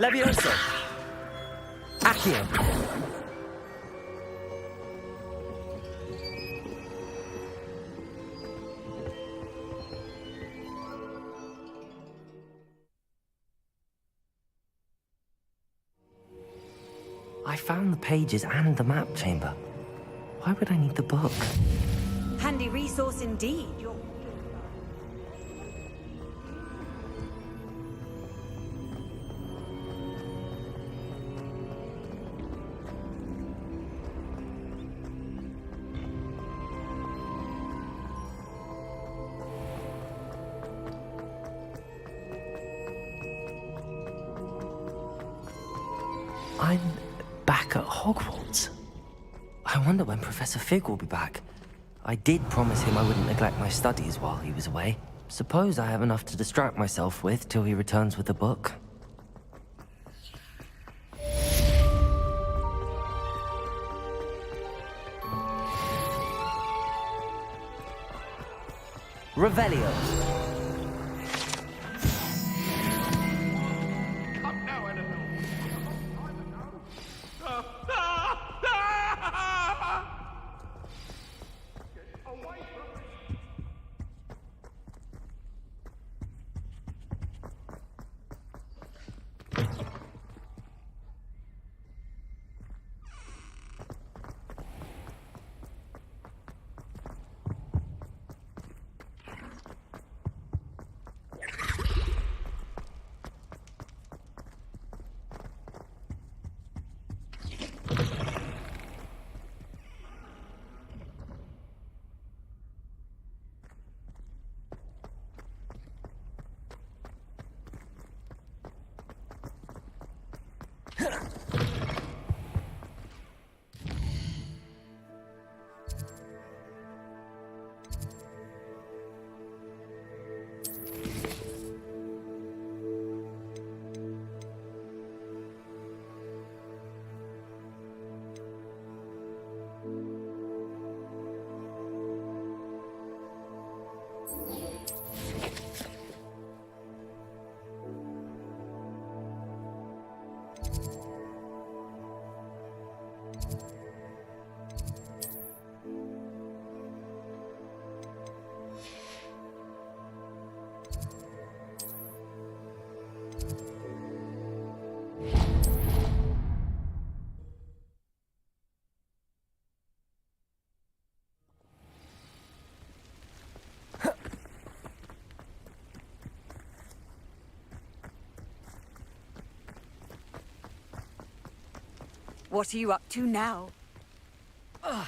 Levioso! Accio! I found the pages and the map chamber. Why would I need the book? Handy resource indeed. I'm back at Hogwarts. I wonder when Professor Fig will be back. I did promise him I wouldn't neglect my studies while he was away. Suppose I have enough to distract myself with till he returns with the book. Revelio. What are you up to now? Ugh.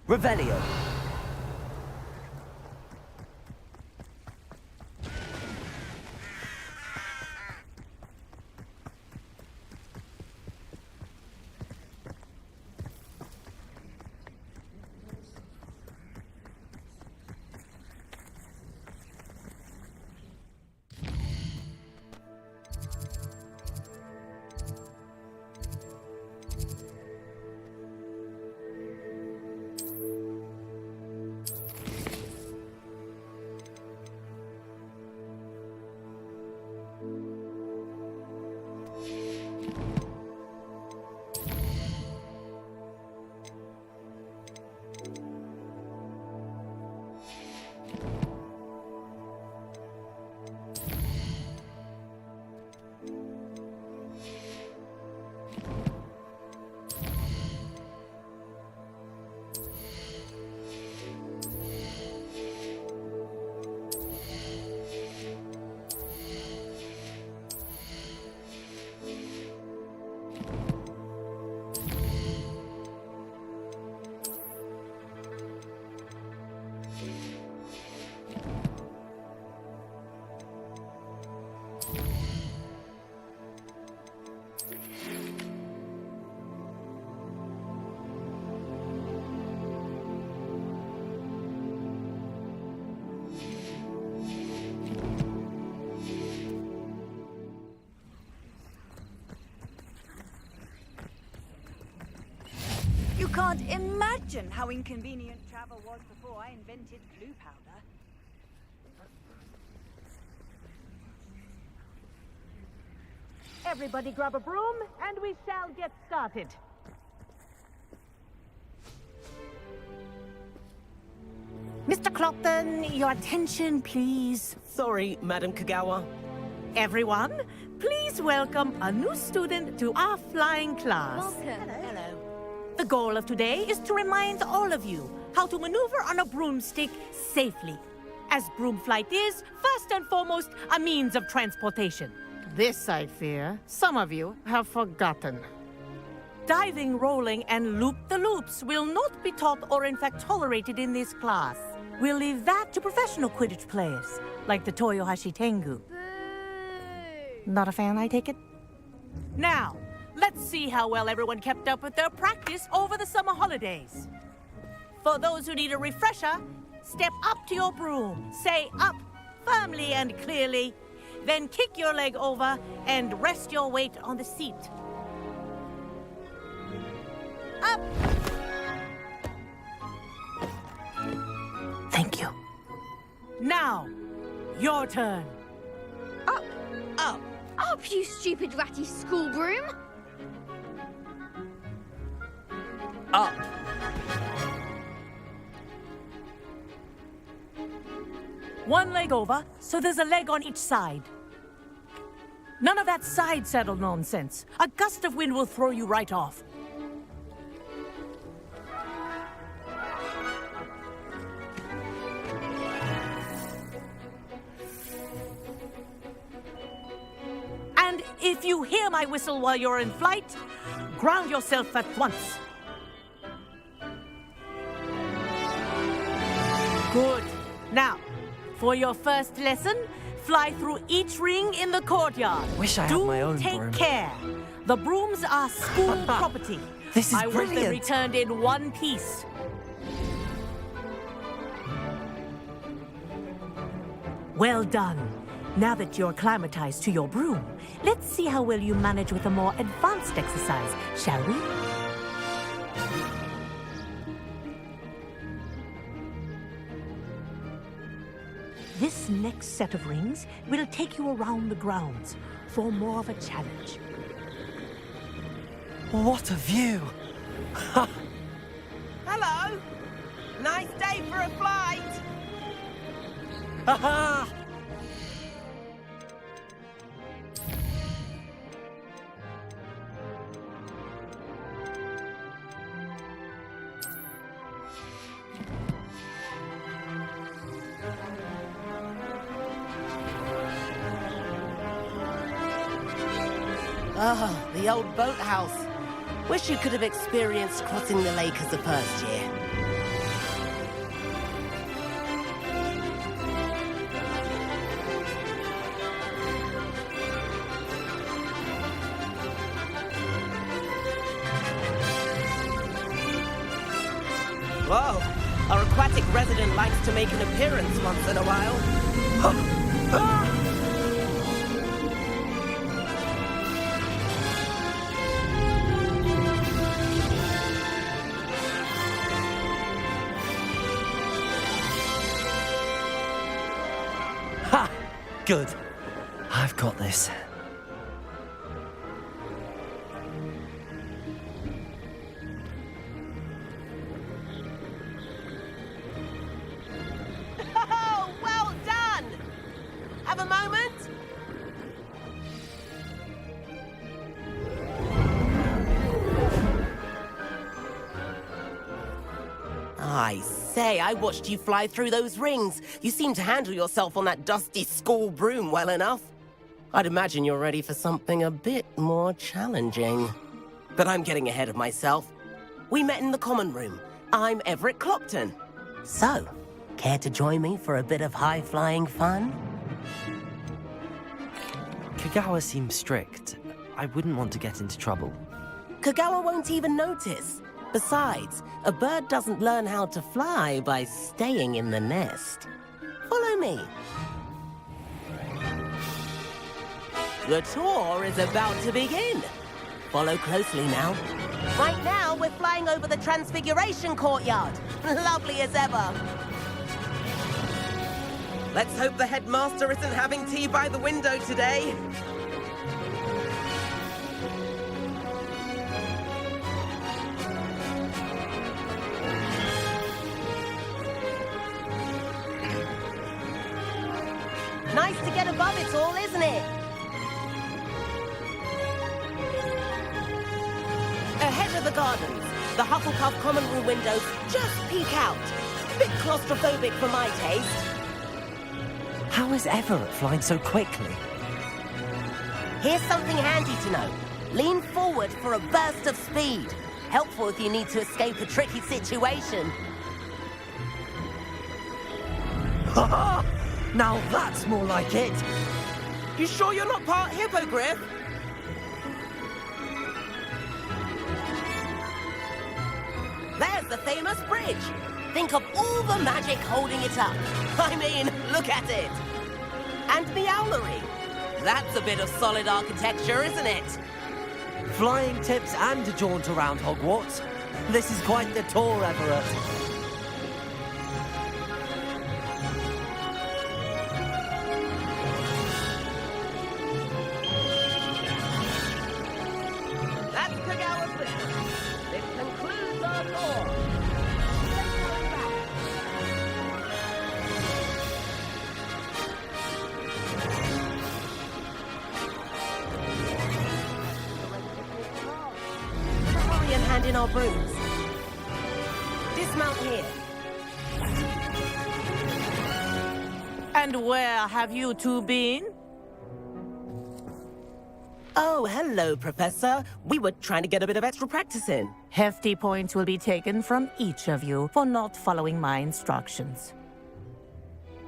Revelio. can't imagine how inconvenient travel was before I invented blue powder. Everybody grab a broom, and we shall get started. Mr. Clopton, your attention, please. Sorry, Madam Kagawa. Everyone, please welcome a new student to our flying class. Welcome. Hello. The goal of today is to remind all of you how to maneuver on a broomstick safely, as broom flight is, first and foremost, a means of transportation. This, I fear, some of you have forgotten. Diving, rolling, and loop-the-loops will not be taught or in fact tolerated in this class. We'll leave that to professional Quidditch players, like the Toyohashi Tengu. Not a fan, I take it? Now, let's see how well everyone kept up with their practice over the summer holidays. For those who need a refresher, step up to your broom, say up firmly and clearly, then kick your leg over and rest your weight on the seat. Up! Thank you. Now, your turn. Up. Up. Up, you stupid ratty school broom. Up. One leg over, so there's a leg on each side. None of that side saddle nonsense. A gust of wind will throw you right off. And if you hear my whistle while you're in flight, ground yourself at once. Good. Now, for your first lesson, fly through each ring in the courtyard. Wish I had my own take broom. care. The brooms are school property. This is I want them brilliant. returned in one piece. Well done. Now that you're acclimatized to your broom, let's see how well you manage with a more advanced exercise, shall we? This next set of rings will take you around the grounds for more of a challenge. What a view! Hello! Nice day for a flight! Ha Ah, the old boathouse. Wish you could have experienced crossing the lake as a first year. Whoa, our aquatic resident likes to make an appearance once in a while. Ha! Good. I've got this. Oh, well done! Have a moment? I say, I watched you fly through those rings. You seem to handle yourself on that dusty school broom well enough. I'd imagine you're ready for something a bit more challenging. But I'm getting ahead of myself. We met in the common room. I'm Everett Clopton. So, care to join me for a bit of high-flying fun? Kagawa seems strict. I wouldn't want to get into trouble. Kagawa won't even notice. Besides, a bird doesn't learn how to fly by staying in the nest. Follow me. The tour is about to begin. Follow closely now. Right now, we're flying over the Transfiguration Courtyard. Lovely as ever. Let's hope the headmaster isn't having tea by the window today. Nice to get above it all, isn't it? Ahead of the gardens, the Hufflepuff common room windows just peek out. Bit claustrophobic for my taste. How is Everett flying so quickly? Here's something handy to know. Lean forward for a burst of speed. Helpful if you need to escape a tricky situation. Ha! Now that's more like it. You sure you're not part hippogriff? There's the famous bridge. Think of all the magic holding it up. I mean, look at it. And the owlery. That's a bit of solid architecture, isn't it? Flying tips and a jaunt around Hogwarts. This is quite the tour, Everett. That's Kagawa's whistle. This concludes our tour. Hurry and hand in our brooms. Dismount here. And where have you two been? Oh, hello, Professor. We were trying to get a bit of extra practice in. Hefty points will be taken from each of you for not following my instructions.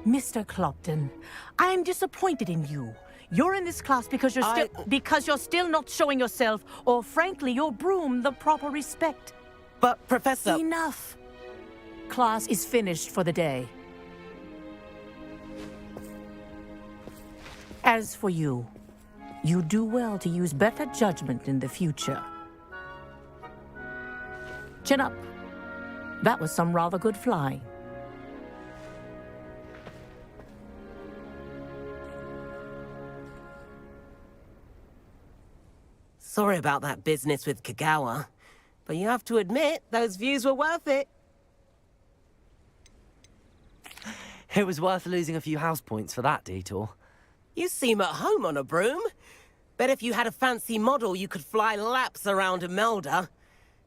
Mr. Clopton, I am disappointed in you. You're in this class because you're still not showing yourself, or frankly, your broom the proper respect. But, Professor... Enough. Class is finished for the day. As for you, you do well to use better judgment in the future. Chin up. That was some rather good flying. Sorry about that business with Kagawa, but you have to admit, those views were worth it. It was worth losing a few house points for that detour. You seem at home on a broom. Bet if you had a fancy model, you could fly laps around Imelda.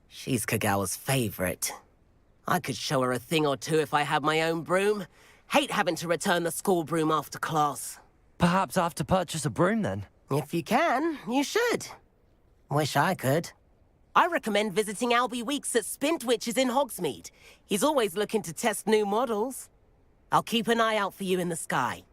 She's Kagawa's favorite. I could show her a thing or two if I had my own broom. Hate having to return the school broom after class. Perhaps I have to purchase a broom then. If you can, you should. Wish I could. I recommend visiting Albie Weeks at Spintwitches in Hogsmeade. He's always looking to test new models. I'll keep an eye out for you in the sky.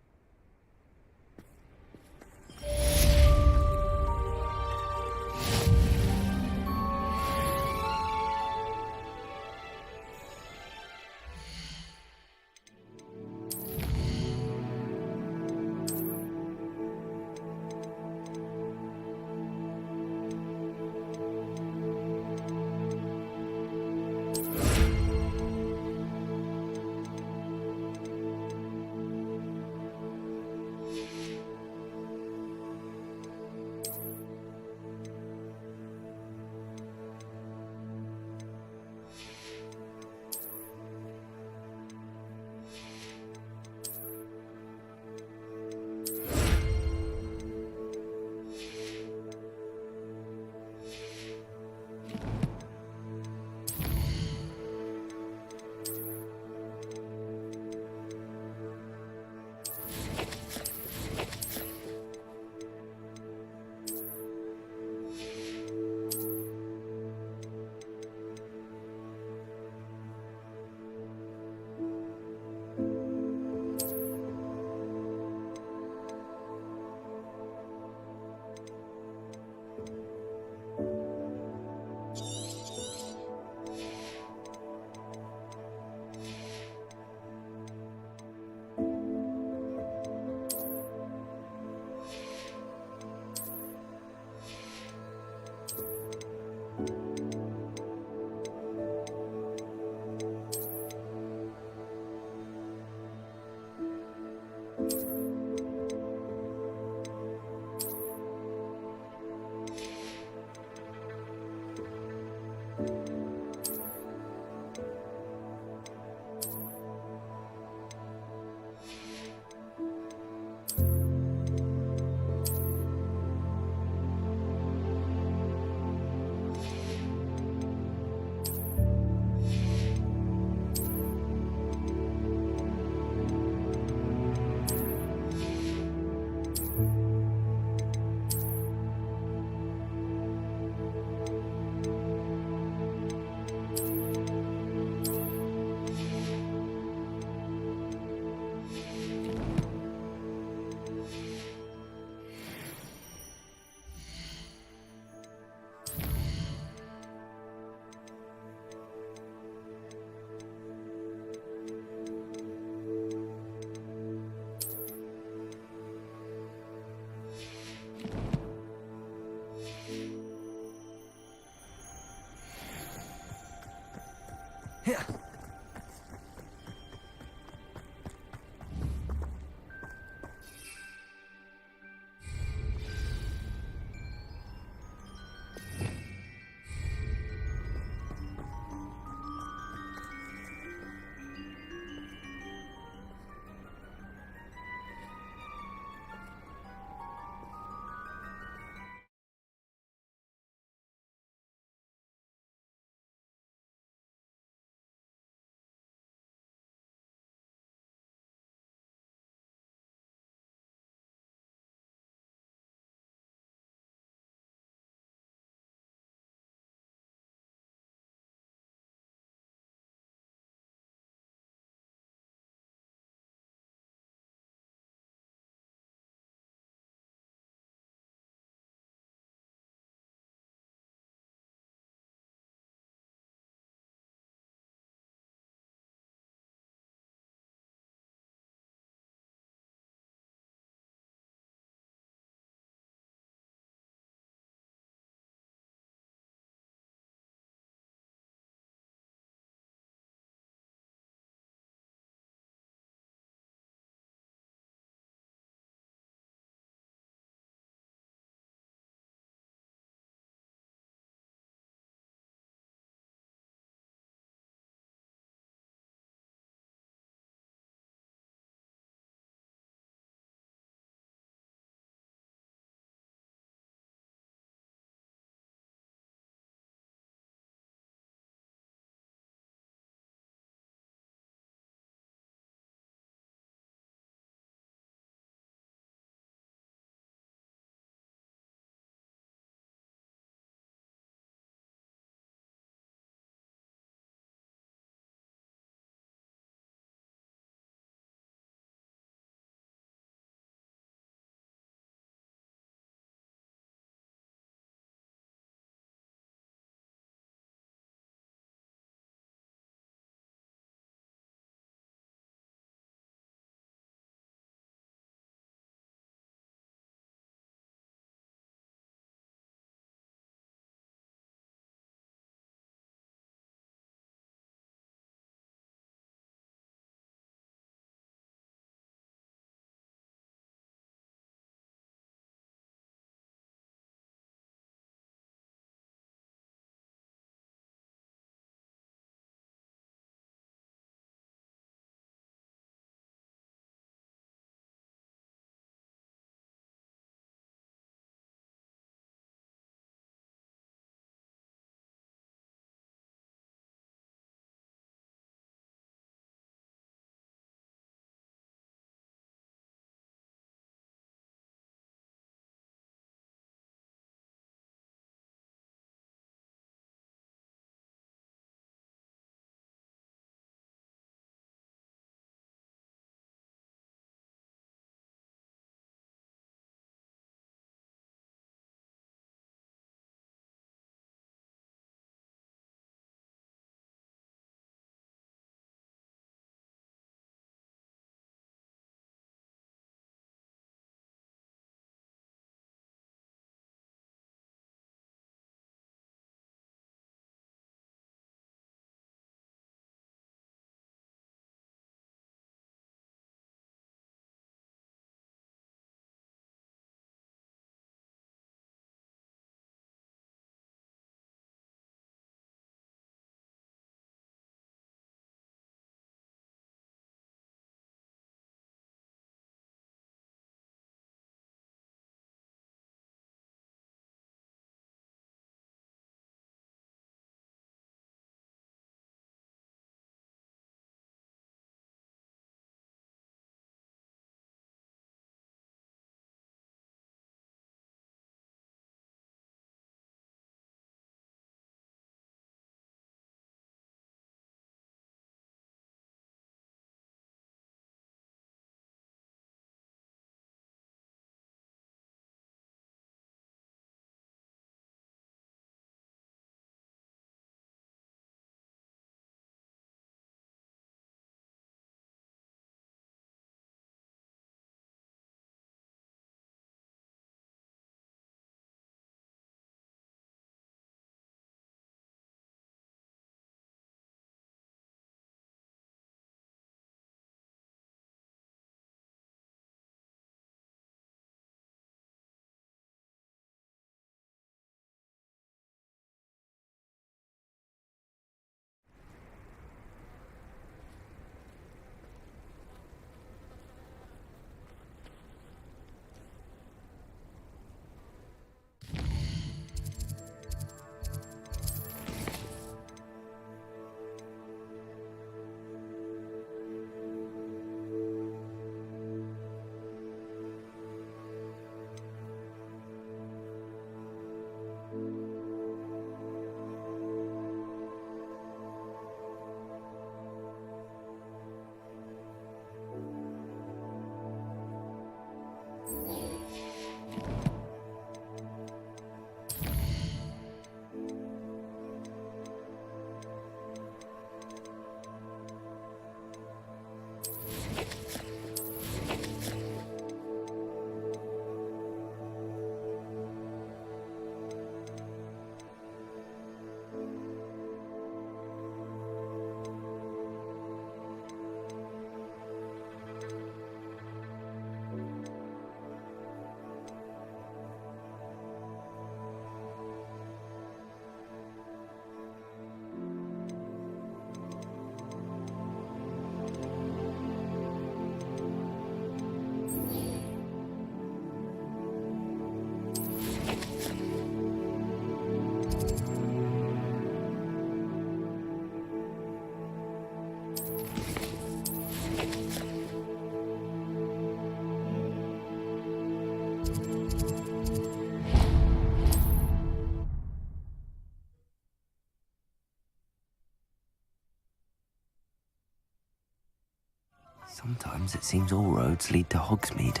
Sometimes it seems all roads lead to Hogsmeade.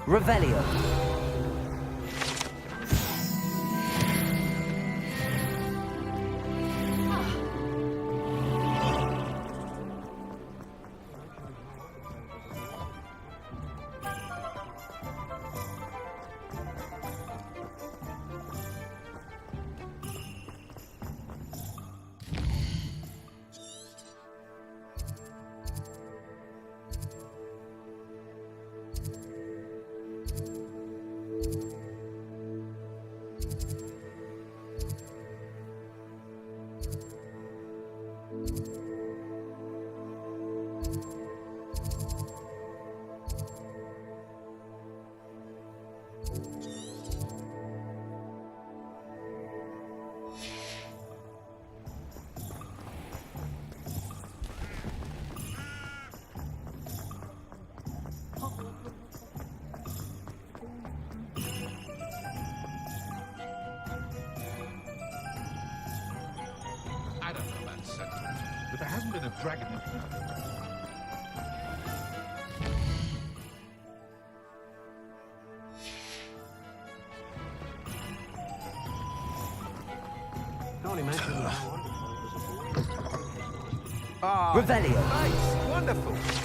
Revelio. I don't know about sentence, but there hasn't been a dragon in... Can't imagine Ah, Revelio. nice, wonderful.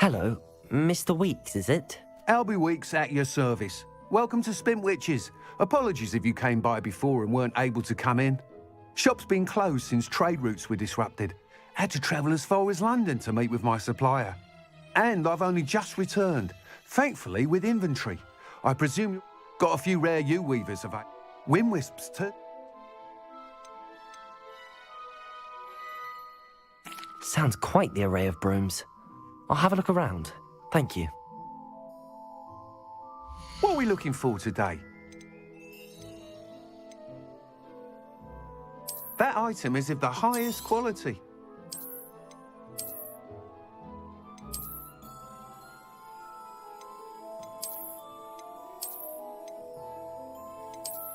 Hello, Mr. Weeks, is it? Albie Weeks at your service. Welcome to Spintwitches. Apologies if you came by before and weren't able to come in. Shop's been closed since trade routes were disrupted. Had to travel as far as London to meet with my supplier. And I've only just returned, thankfully with inventory. I presume you've got a few rare yew-weavers available. Wind-wisps too. Sounds quite the array of brooms. I'll have a look around. Thank you. What are we looking for today? That item is of the highest quality.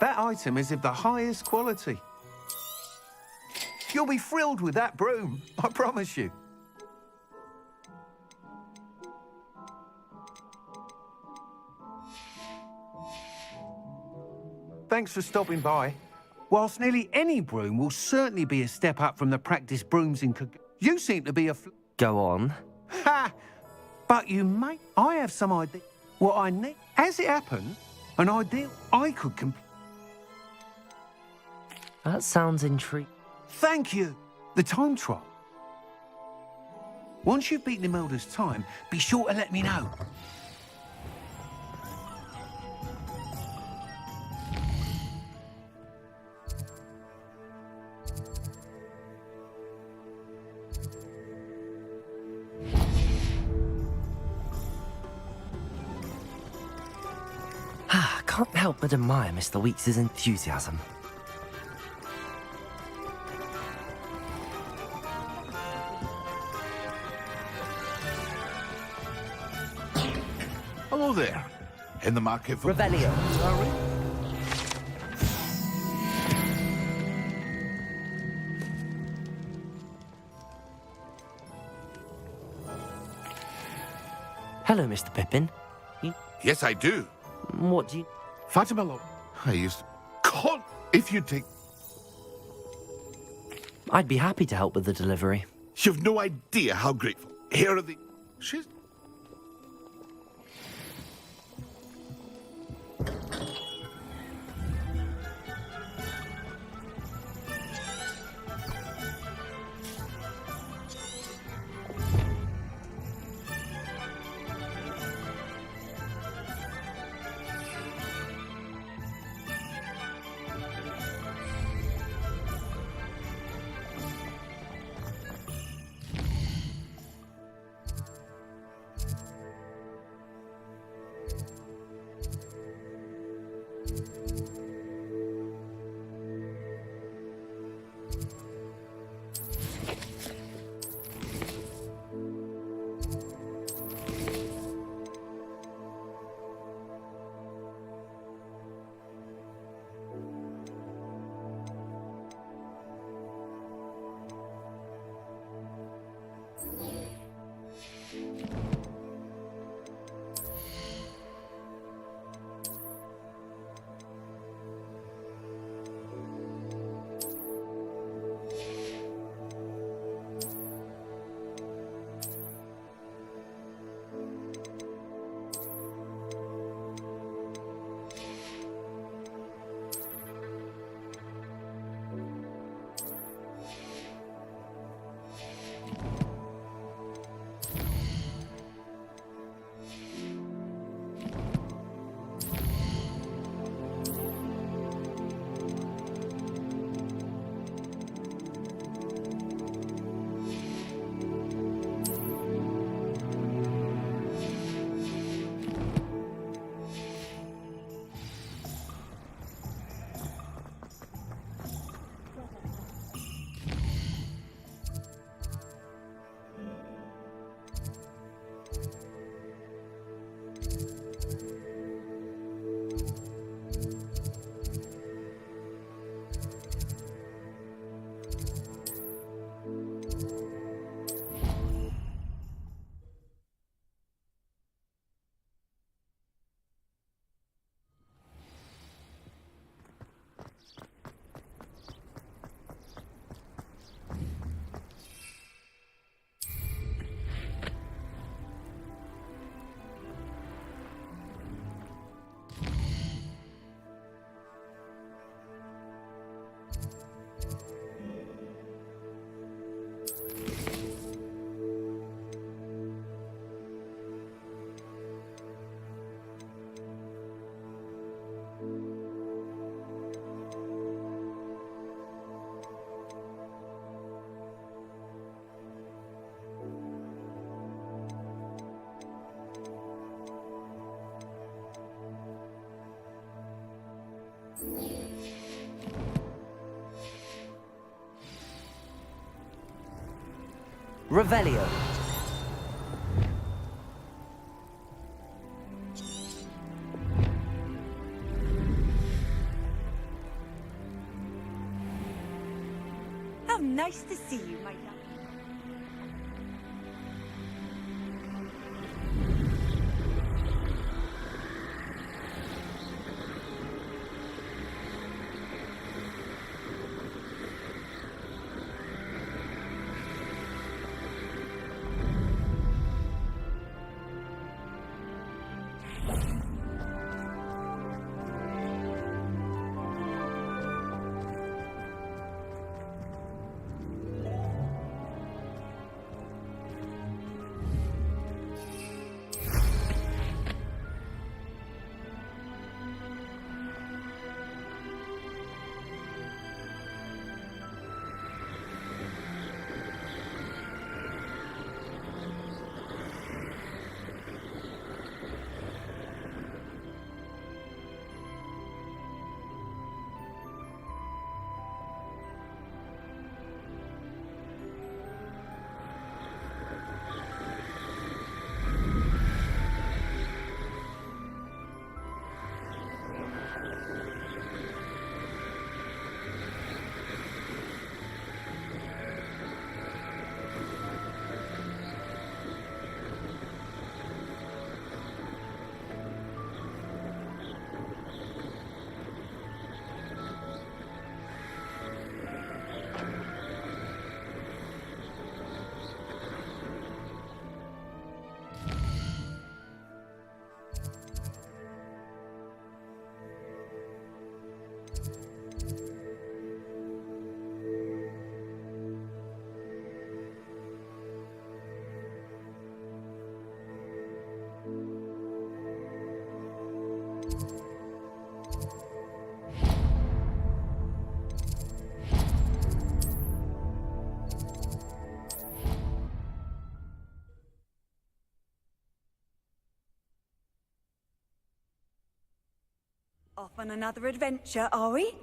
That item is of the highest quality. You'll be thrilled with that broom, I promise you. Thanks for stopping by. Whilst nearly any broom will certainly be a step up from the practiced brooms in you seem to be a... Go on. Ha! But you may... I have some idea. what I need. As it happened, an idea I could complete. That sounds intriguing. Thank you. The time trial. Once you've beaten Imelda's time, be sure to let me know. Can't help but admire Mr. Weeks' enthusiasm. Hello there. In the market for... Revelio, are we? Hello, Mr. Pippin. Yes, I do. What do you... Fatima Lo... I used... God, if you take... I'd be happy to help with the delivery. You've no idea how grateful. Here are the... She's... Revelio. How nice to see you, my love. Off on another adventure, are we?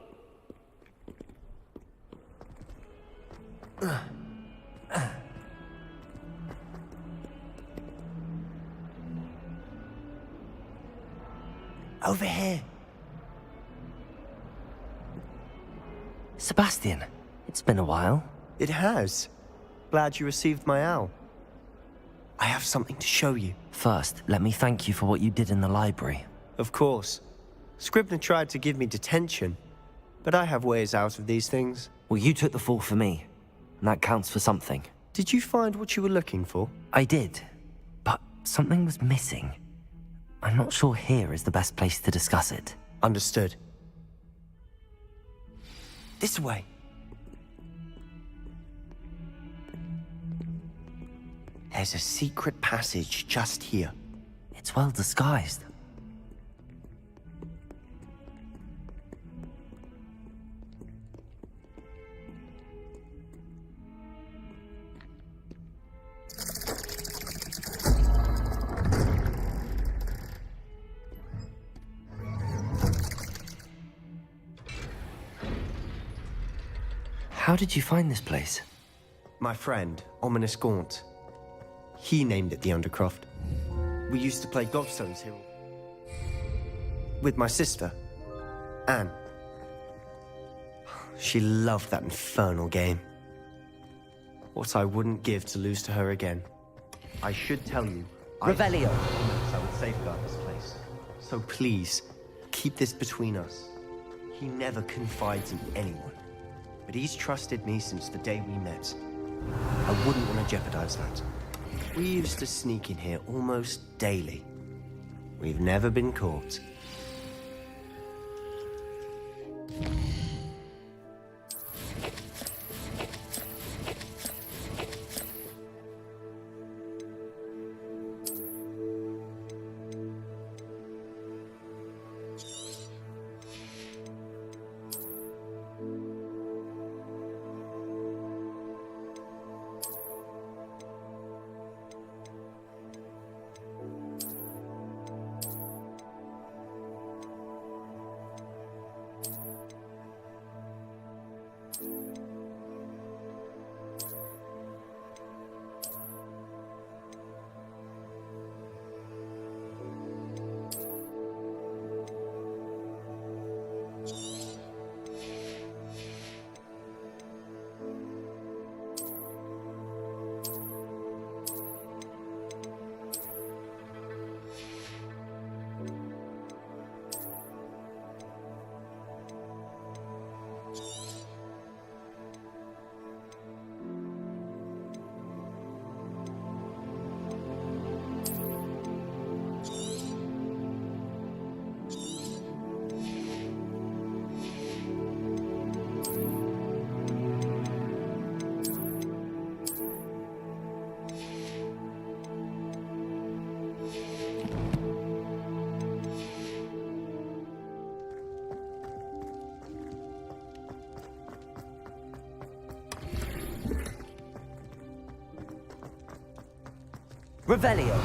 Over here. Sebastian, it's been a while. It has. Glad you received my owl. I have something to show you. First, let me thank you for what you did in the library. Of course. Scribner tried to give me detention, but I have ways out of these things. Well, you took the fall for me, and that counts for something. Did you find what you were looking for? I did, but something was missing. I'm not sure here is the best place to discuss it. Understood. This way. There's a secret passage just here. It's well disguised. How did you find this place? My friend, Ominous Gaunt. He named it the Undercroft. We used to play gobstones here. With my sister, Anne. She loved that infernal game. What I wouldn't give to lose to her again. I should tell you, Revelio. I would safeguard this place. So please, keep this between us. He never confides in anyone. But he's trusted me since the day we met. I wouldn't want to jeopardize that. We used to sneak in here almost daily. We've never been caught. Revelio.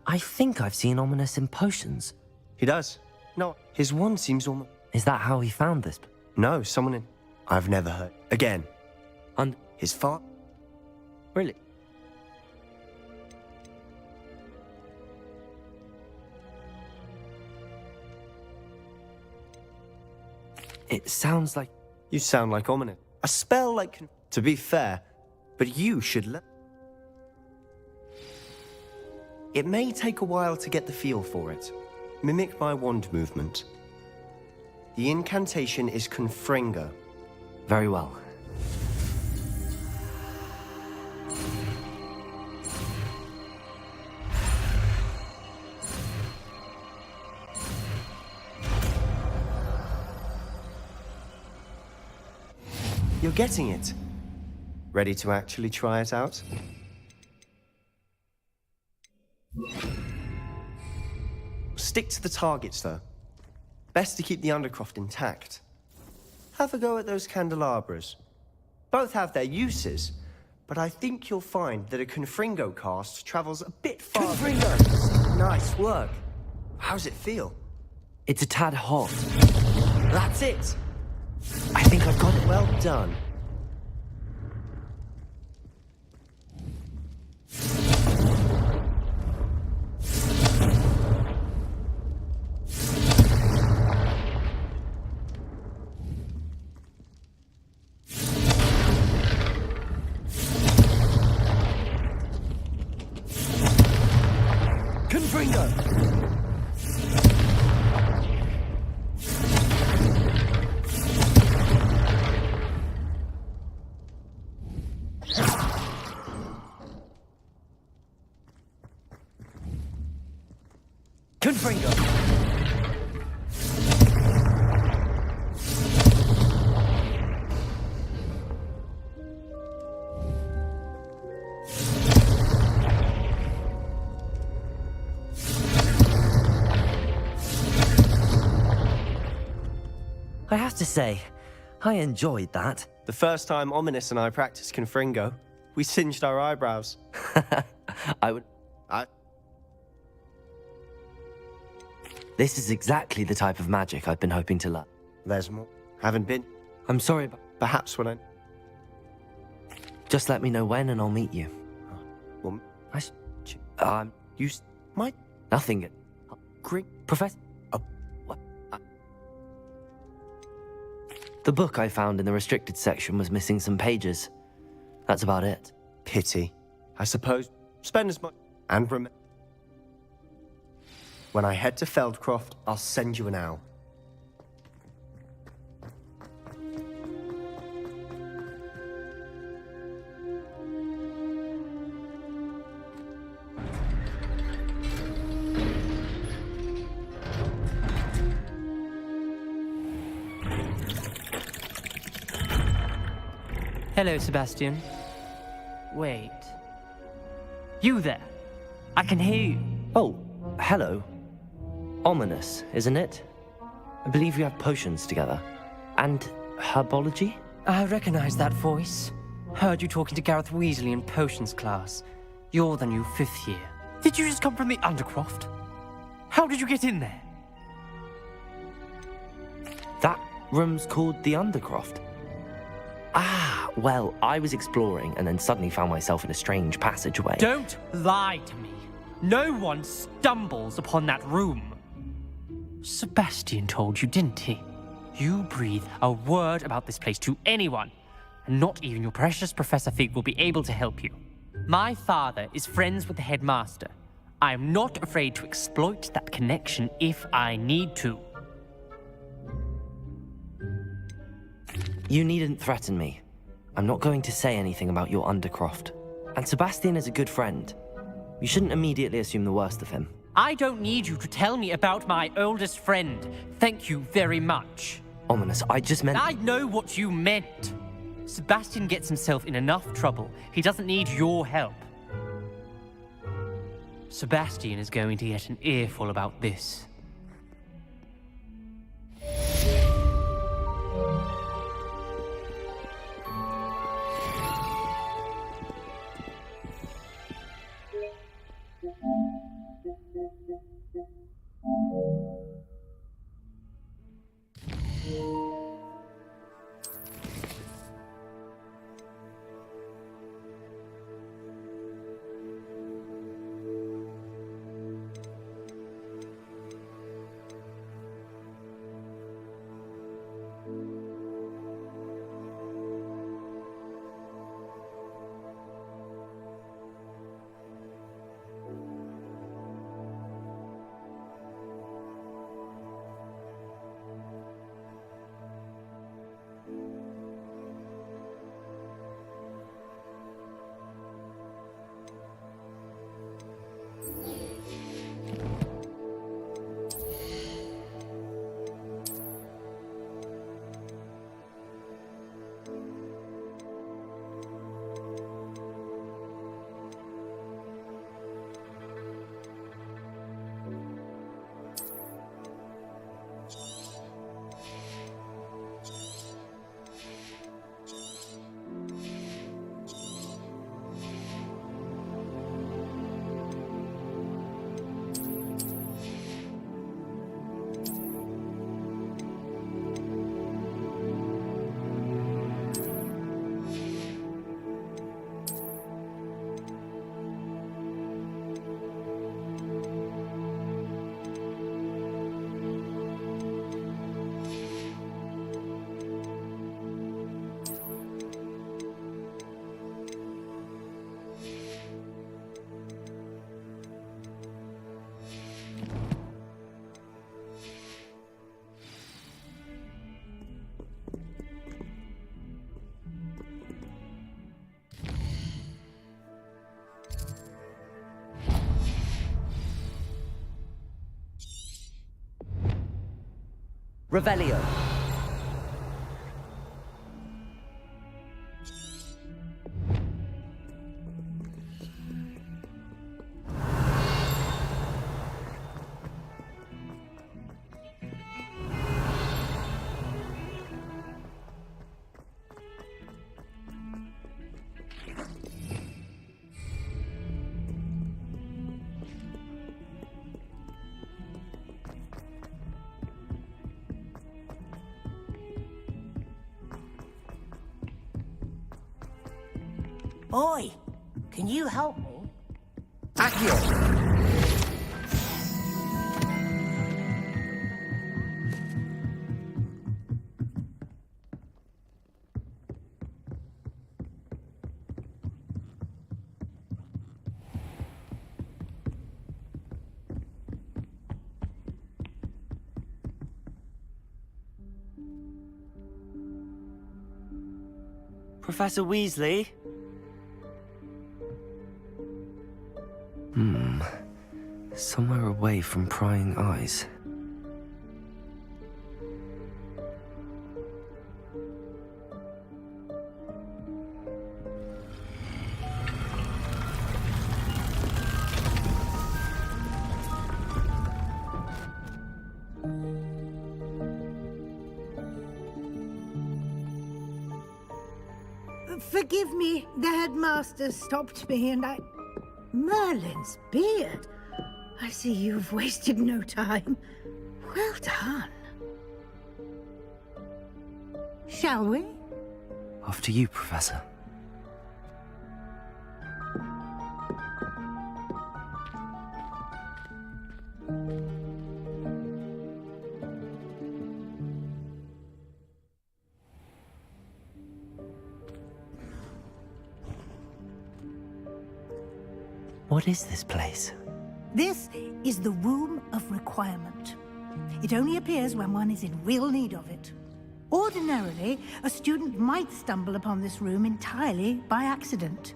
I think I've seen Ominous in potions. He does. No, his wand seems almost... Is that how he found this? No, someone in... I've never heard. Again. And his father... Really? It sounds like... You sound like Ominous. A spell like... To be fair, but you should let... It may take a while to get the feel for it. Mimic my wand movement. The incantation is Confringo. Very well. You're getting it. Ready to actually try it out? Stick to the targets, though. Best to keep the Undercroft intact. Have a go at those candelabras. Both have their uses, but I think you'll find that a Confringo cast travels a bit farther. Confringo! Nice work. How's it feel? It's a tad hot. That's it! I think I've got it. Well done. I have to say, I enjoyed that. The first time Ominous and I practiced Confringo, we singed our eyebrows. This is exactly the type of magic I've been hoping to learn. There's more. Haven't been. I'm sorry, but... Perhaps when I... Just let me know when and I'll meet you. Well... You... My... Nothing. Great... Professor... What? The book I found in the restricted section was missing some pages. That's about it. Pity. I suppose. Spend as much... And remember... When I head to Feldcroft, I'll send you an owl. Hello, Sebastian. Wait. You there? I can hear you. Oh, hello. Ominous, isn't it? I believe we have potions together. And herbology? I recognize that voice. Heard you talking to Gareth Weasley in potions class. You're the new 5th year. Did you just come from the Undercroft? How did you get in there? That room's called the Undercroft. Ah, well, I was exploring and then suddenly found myself in a strange passageway. Don't lie to me. No one stumbles upon that room. Sebastian told you, didn't he? You breathe a word about this place to anyone, and not even your precious Professor Fig will be able to help you. My father is friends with the headmaster. I am not afraid to exploit that connection if I need to. You needn't threaten me. I'm not going to say anything about your Undercroft. And Sebastian is a good friend. You shouldn't immediately assume the worst of him. I don't need you to tell me about my oldest friend. Thank you very much. Ominous, I just meant... I know what you meant. Sebastian gets himself in enough trouble. He doesn't need your help. Sebastian is going to get an earful about this. Revelio. Oi, can you help me? Accio! Professor Weasley? Somewhere away from prying eyes. Forgive me, the headmaster stopped me and I... Merlin's beard. I see you've wasted no time. Well done. Shall we? After you, Professor. What is this place? This is the Room of Requirement. It only appears when one is in real need of it. Ordinarily, a student might stumble upon this room entirely by accident.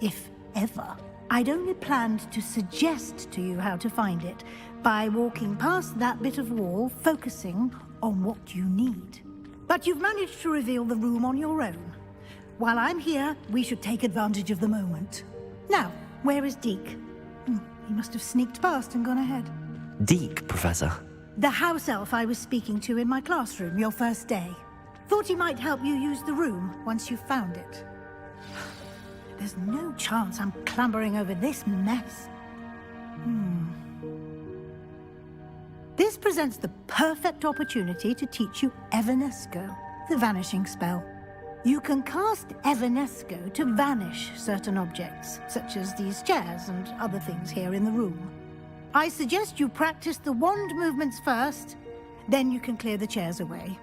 If ever. I'd only planned to suggest to you how to find it by walking past that bit of wall, focusing on what you need. But you've managed to reveal the room on your own. While I'm here, we should take advantage of the moment. Now, where is Deke? He must have sneaked past and gone ahead. Deke, Professor. The house elf I was speaking to in my classroom your first day. Thought he might help you use the room once you've found it. There's no chance I'm clambering over this mess. This presents the perfect opportunity to teach you Evanesco, the vanishing spell. You can cast Evanesco to vanish certain objects, such as these chairs and other things here in the room. I suggest you practice the wand movements first, then you can clear the chairs away.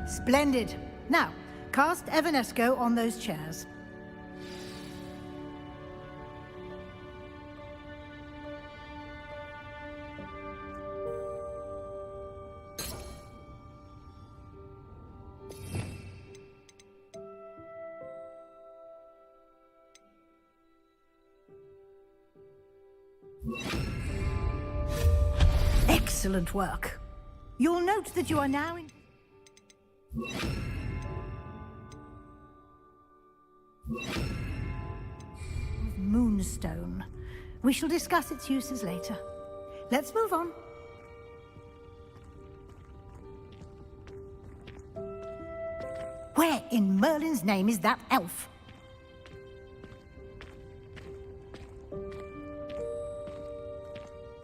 Splendid. Now, cast Evanesco on those chairs. Excellent work. You'll note that you are now in... Moonstone. We shall discuss its uses later. Let's move on. Where in Merlin's name is that elf?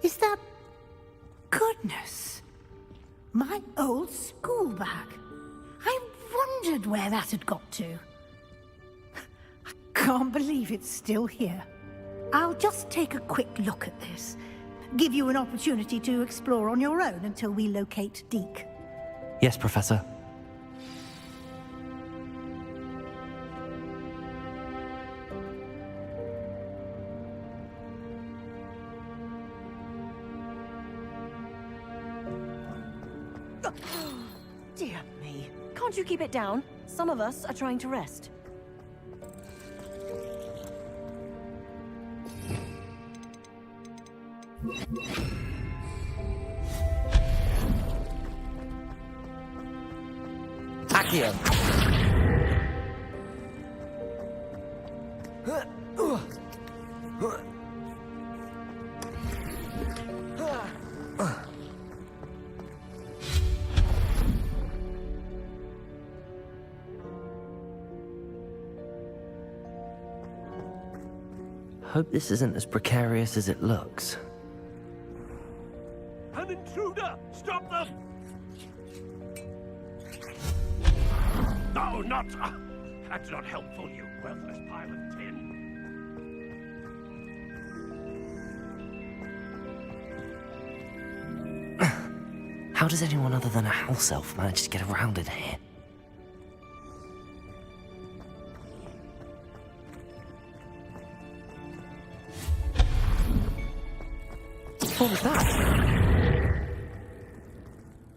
Is that... Goodness! My old school bag. I wondered where that had got to. I can't believe it's still here. I'll just take a quick look at this. Give you an opportunity to explore on your own until we locate Deke. Yes, Professor. Dear me. Can't you keep it down? Some of us are trying to rest. Accio. Hope this isn't as precarious as it looks. An intruder! Stop them! No, not... that's not helpful, you worthless pile of tin. How does anyone other than a house elf manage to get around in here? What was that?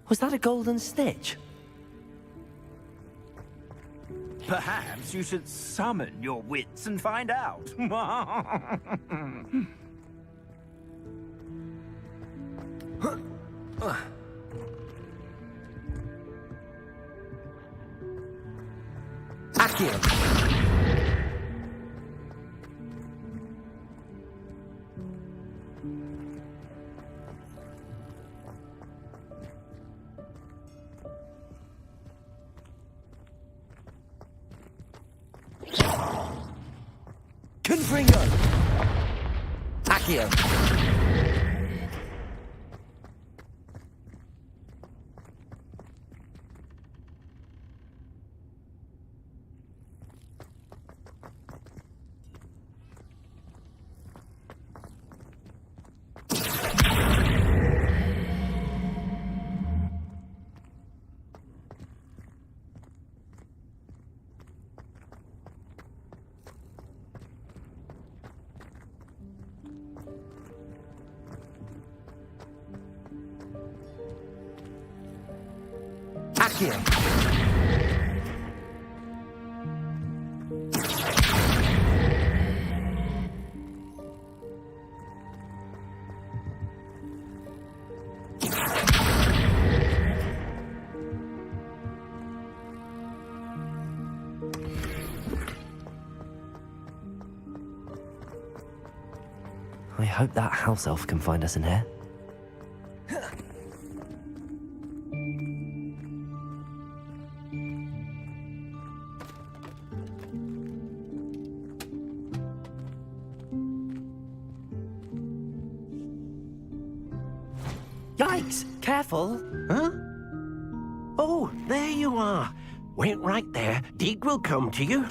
Was that a golden stitch? Perhaps you should summon your wits and find out. Accio. Confringo. Accio. Here. I hope that house elf can find us in here. Yikes! Careful! Huh? Oh, there you are. Wait right there. Deek will come to you.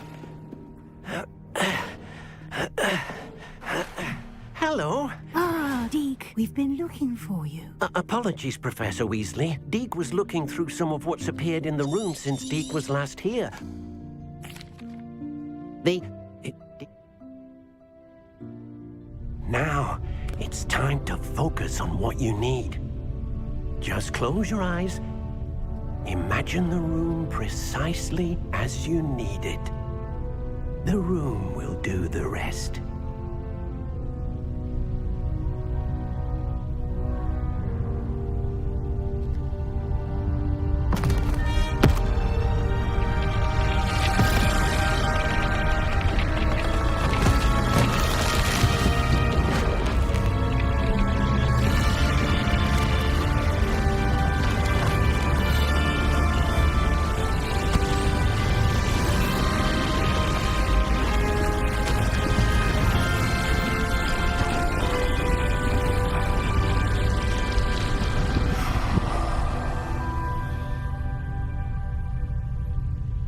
Hello. Ah, Deke, we've been looking for you. Apologies, Professor Weasley. Deek was looking through some of what's appeared in the room since Deek was last here. Now, it's time to focus on what you need. Just close your eyes. Imagine the room precisely as you need it. The room will do the rest.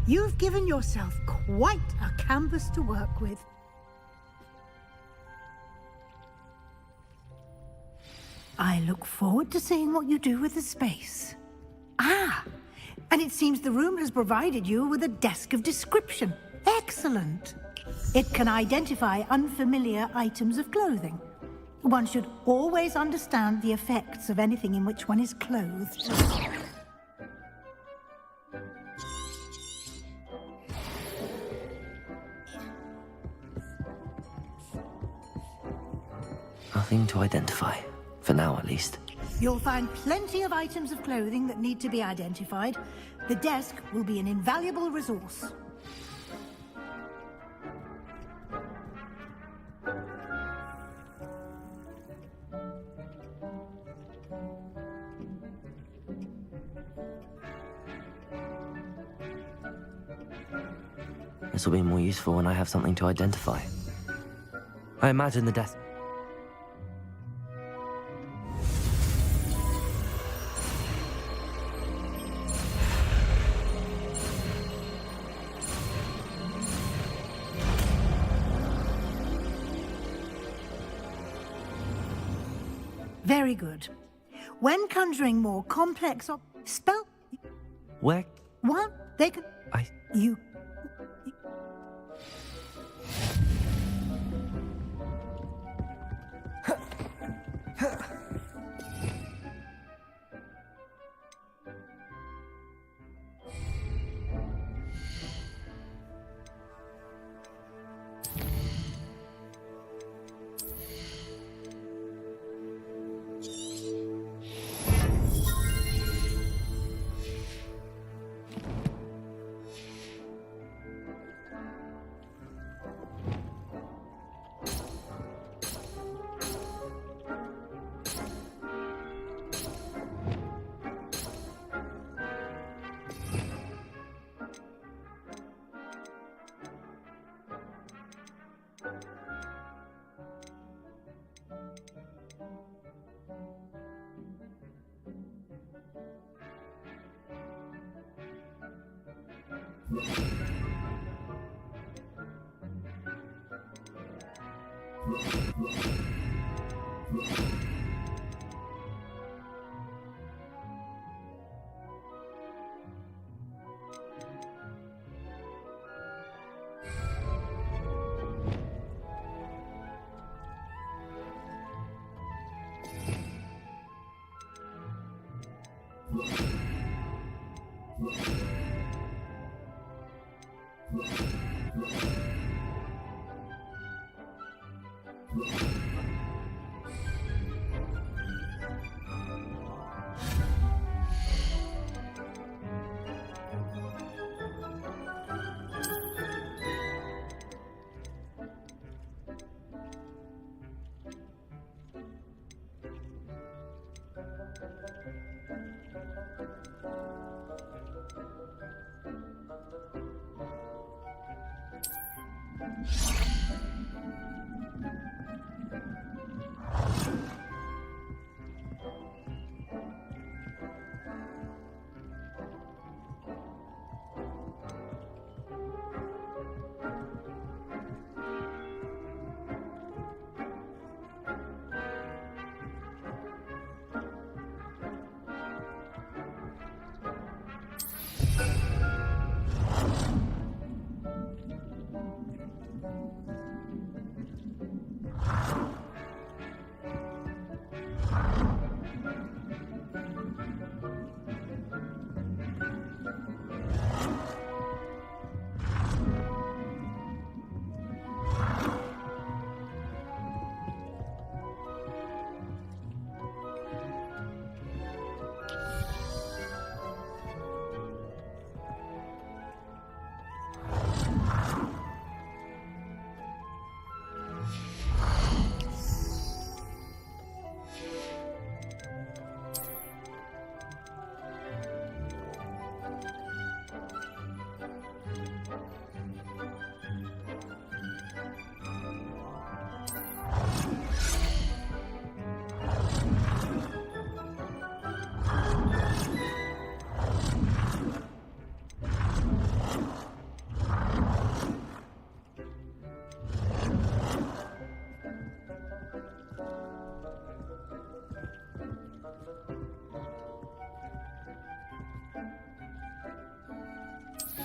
You've given yourself quite a canvas to work with. I look forward to seeing what you do with the space. Ah, and it seems the room has provided you with a desk of description. Excellent. It can identify unfamiliar items of clothing. One should always understand the effects of anything in which one is clothed. Nothing to identify. For now, at least. You'll find plenty of items of clothing that need to be identified. The desk will be an invaluable resource. This will be more useful when I have something to identify. I imagine the desk... Very good. When conjuring more complex spell... Where? What? They can... You...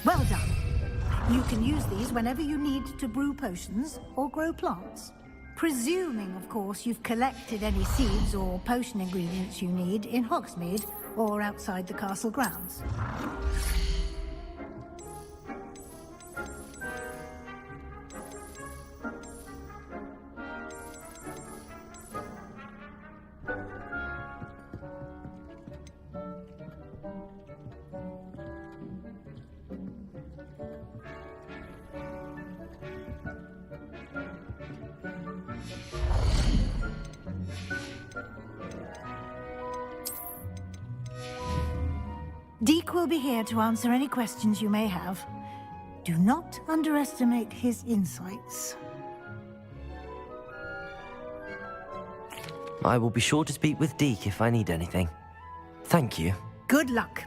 Well done. You can use these whenever you need to brew potions or grow plants. Presuming, of course, you've collected any seeds or potion ingredients you need in Hogsmeade or outside the castle grounds. Deke will be here to answer any questions you may have. Do not underestimate his insights. I will be sure to speak with Deke if I need anything. Thank you. Good luck.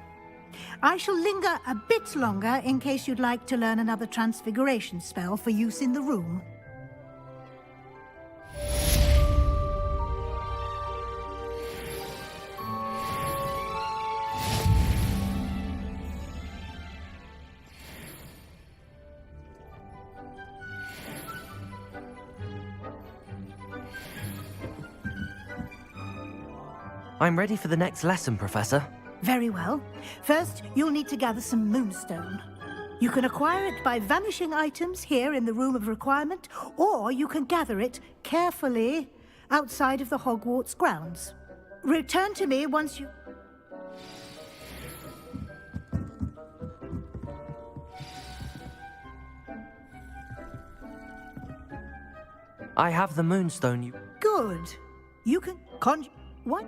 I shall linger a bit longer in case you'd like to learn another transfiguration spell for use in the room. I'm ready for the next lesson, Professor. Very well. First, you'll need to gather some moonstone. You can acquire it by vanishing items here in the Room of Requirement, or you can gather it carefully outside of the Hogwarts grounds. Return to me once you... I have the moonstone you... Good. You can conjure... What?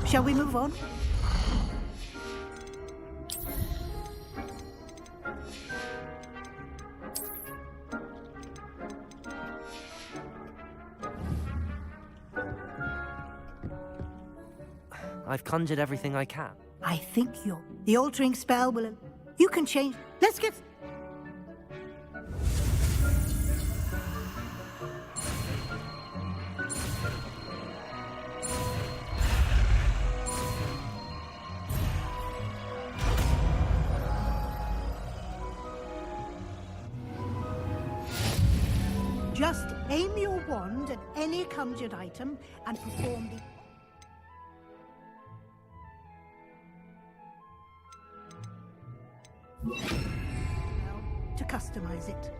Shall we move on? I've conjured everything I can. I think the altering spell will... You can change... Let's get... Just aim your wand at any conjured item and perform the... to customize it.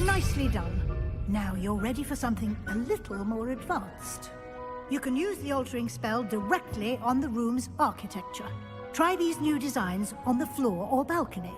Nicely done. Now you're ready for something a little more advanced. You can use the altering spell directly on the room's architecture. Try these new designs on the floor or balcony.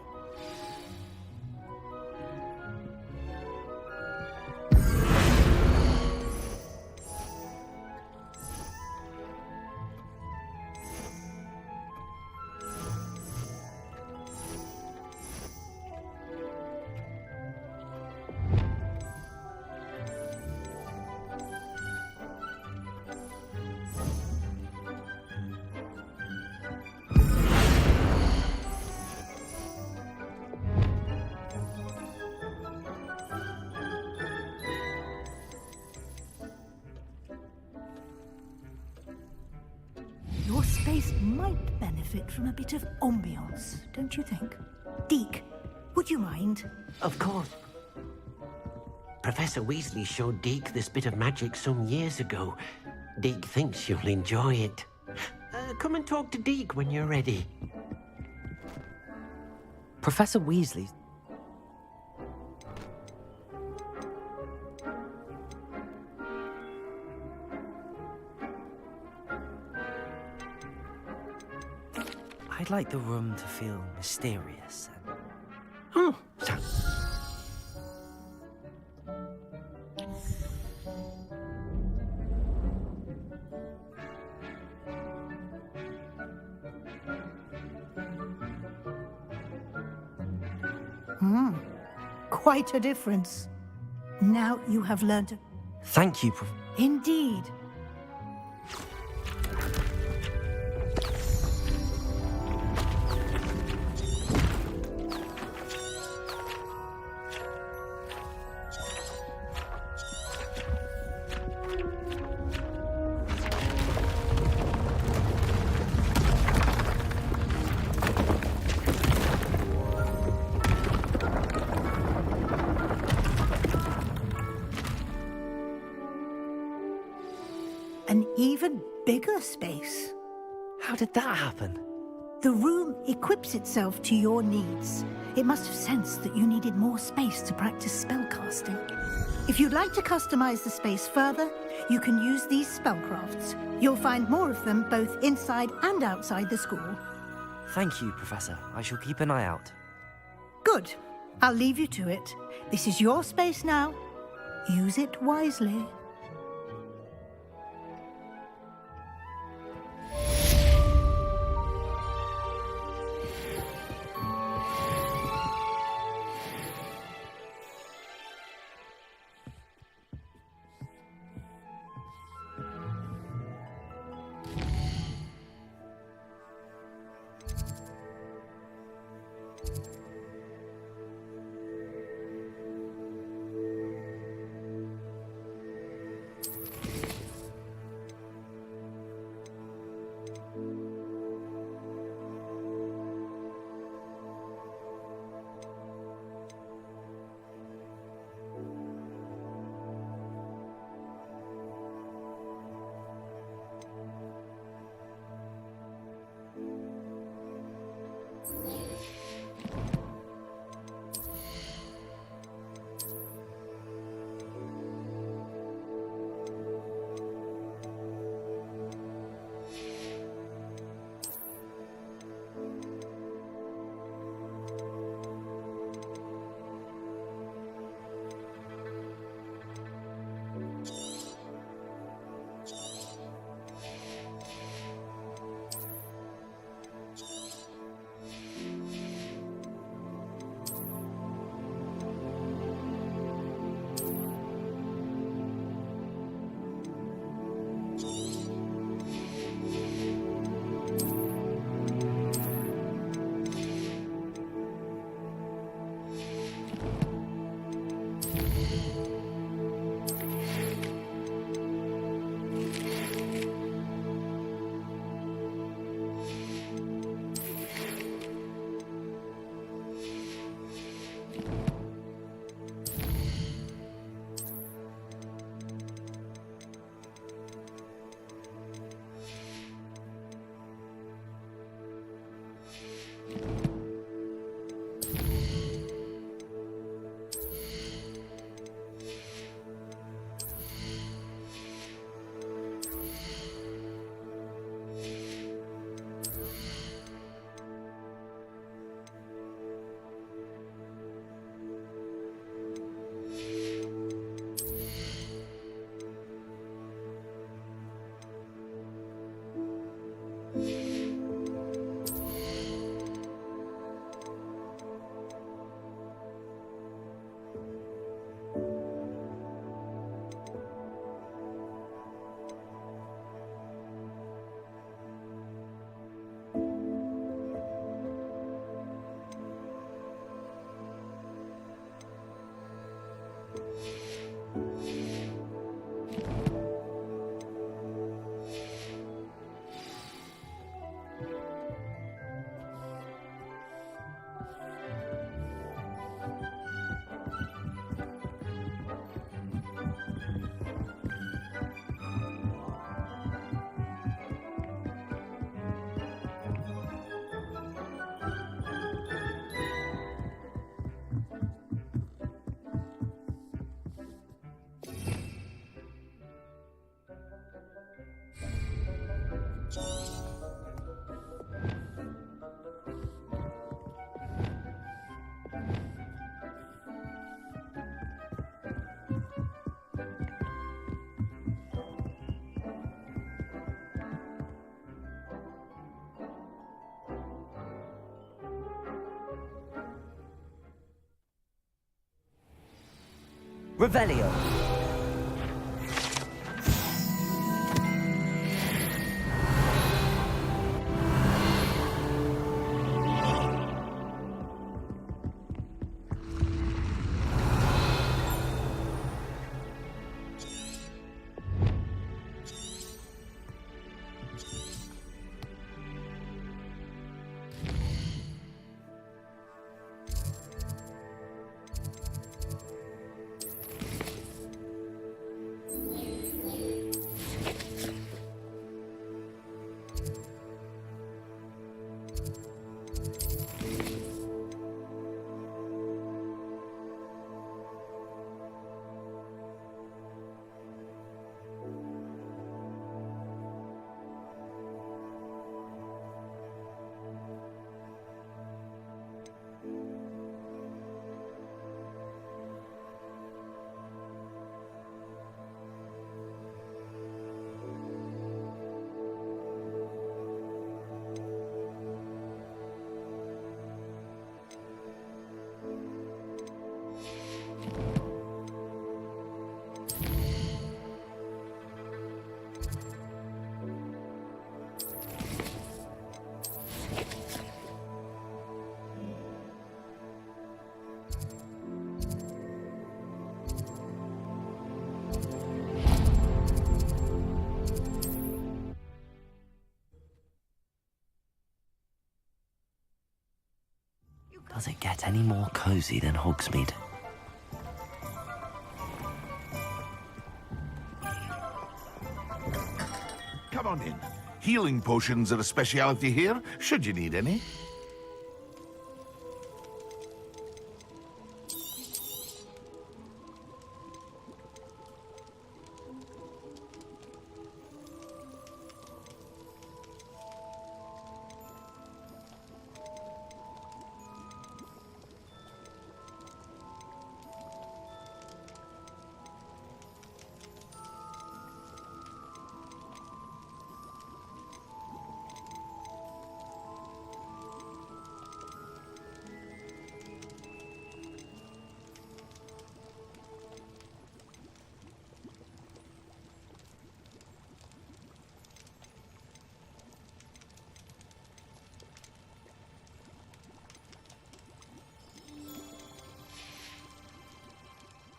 Your space might benefit from a bit of ambiance, don't you think? Deke, would you mind? Of course. Professor Weasley showed Deke this bit of magic some years ago. Deke thinks you'll enjoy it. Come and talk to Deke when you're ready. Professor Weasley? I'd like the room to feel mysterious and... Oh, Quite a difference. Now you have learned to... Thank you, Indeed. An even bigger space. How did that happen? The room equips itself to your needs. It must have sensed that you needed more space to practice spellcasting. If you'd like to customize the space further, you can use these spellcrafts. You'll find more of them both inside and outside the school. Thank you, Professor. I shall keep an eye out. Good. I'll leave you to it. This is your space now. Use it wisely. Revelio. Does it get any more cozy than Hogsmeade? Come on in. Healing potions are a speciality here, should you need any.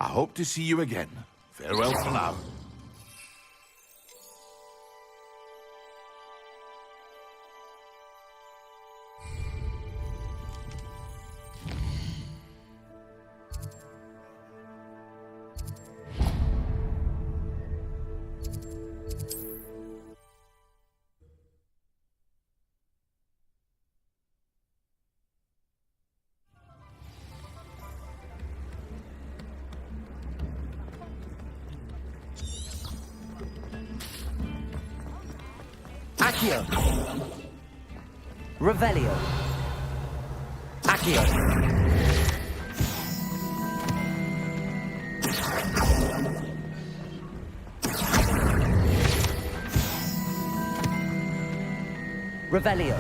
I hope to see you again. Farewell for now. Accio. Revelio. Accio. Revelio.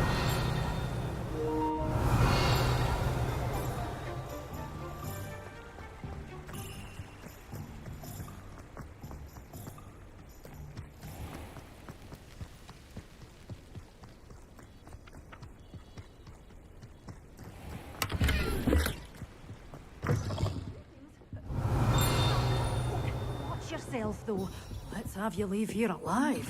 Watch yourself, though. Let's have you leave here alive.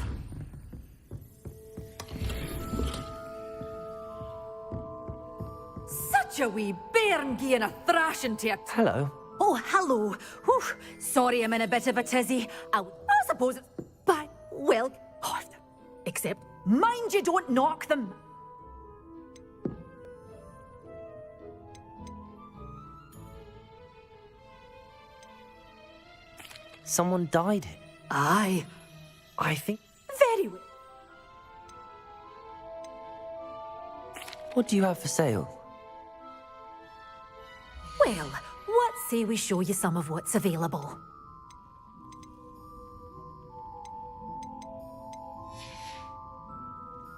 Such a wee bairn gieing a thrashing to you. Hello. Oh, hello. Whew. Sorry I'm in a bit of a tizzy. I suppose it's... But, well... Except, mind you don't knock them. Someone died here. Aye. I think... Very well. What do you have for sale? Well, what say we show you some of what's available?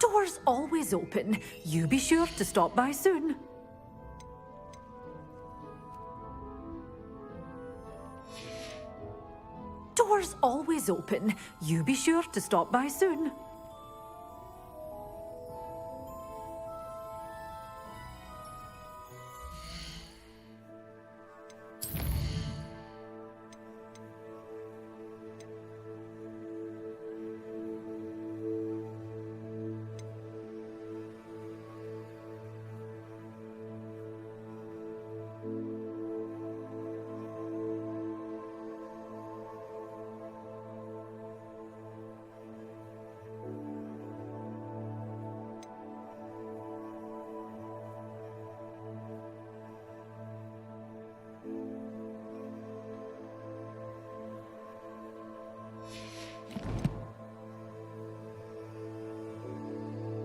Doors always open. You be sure to stop by soon. Doors always open. You be sure to stop by soon.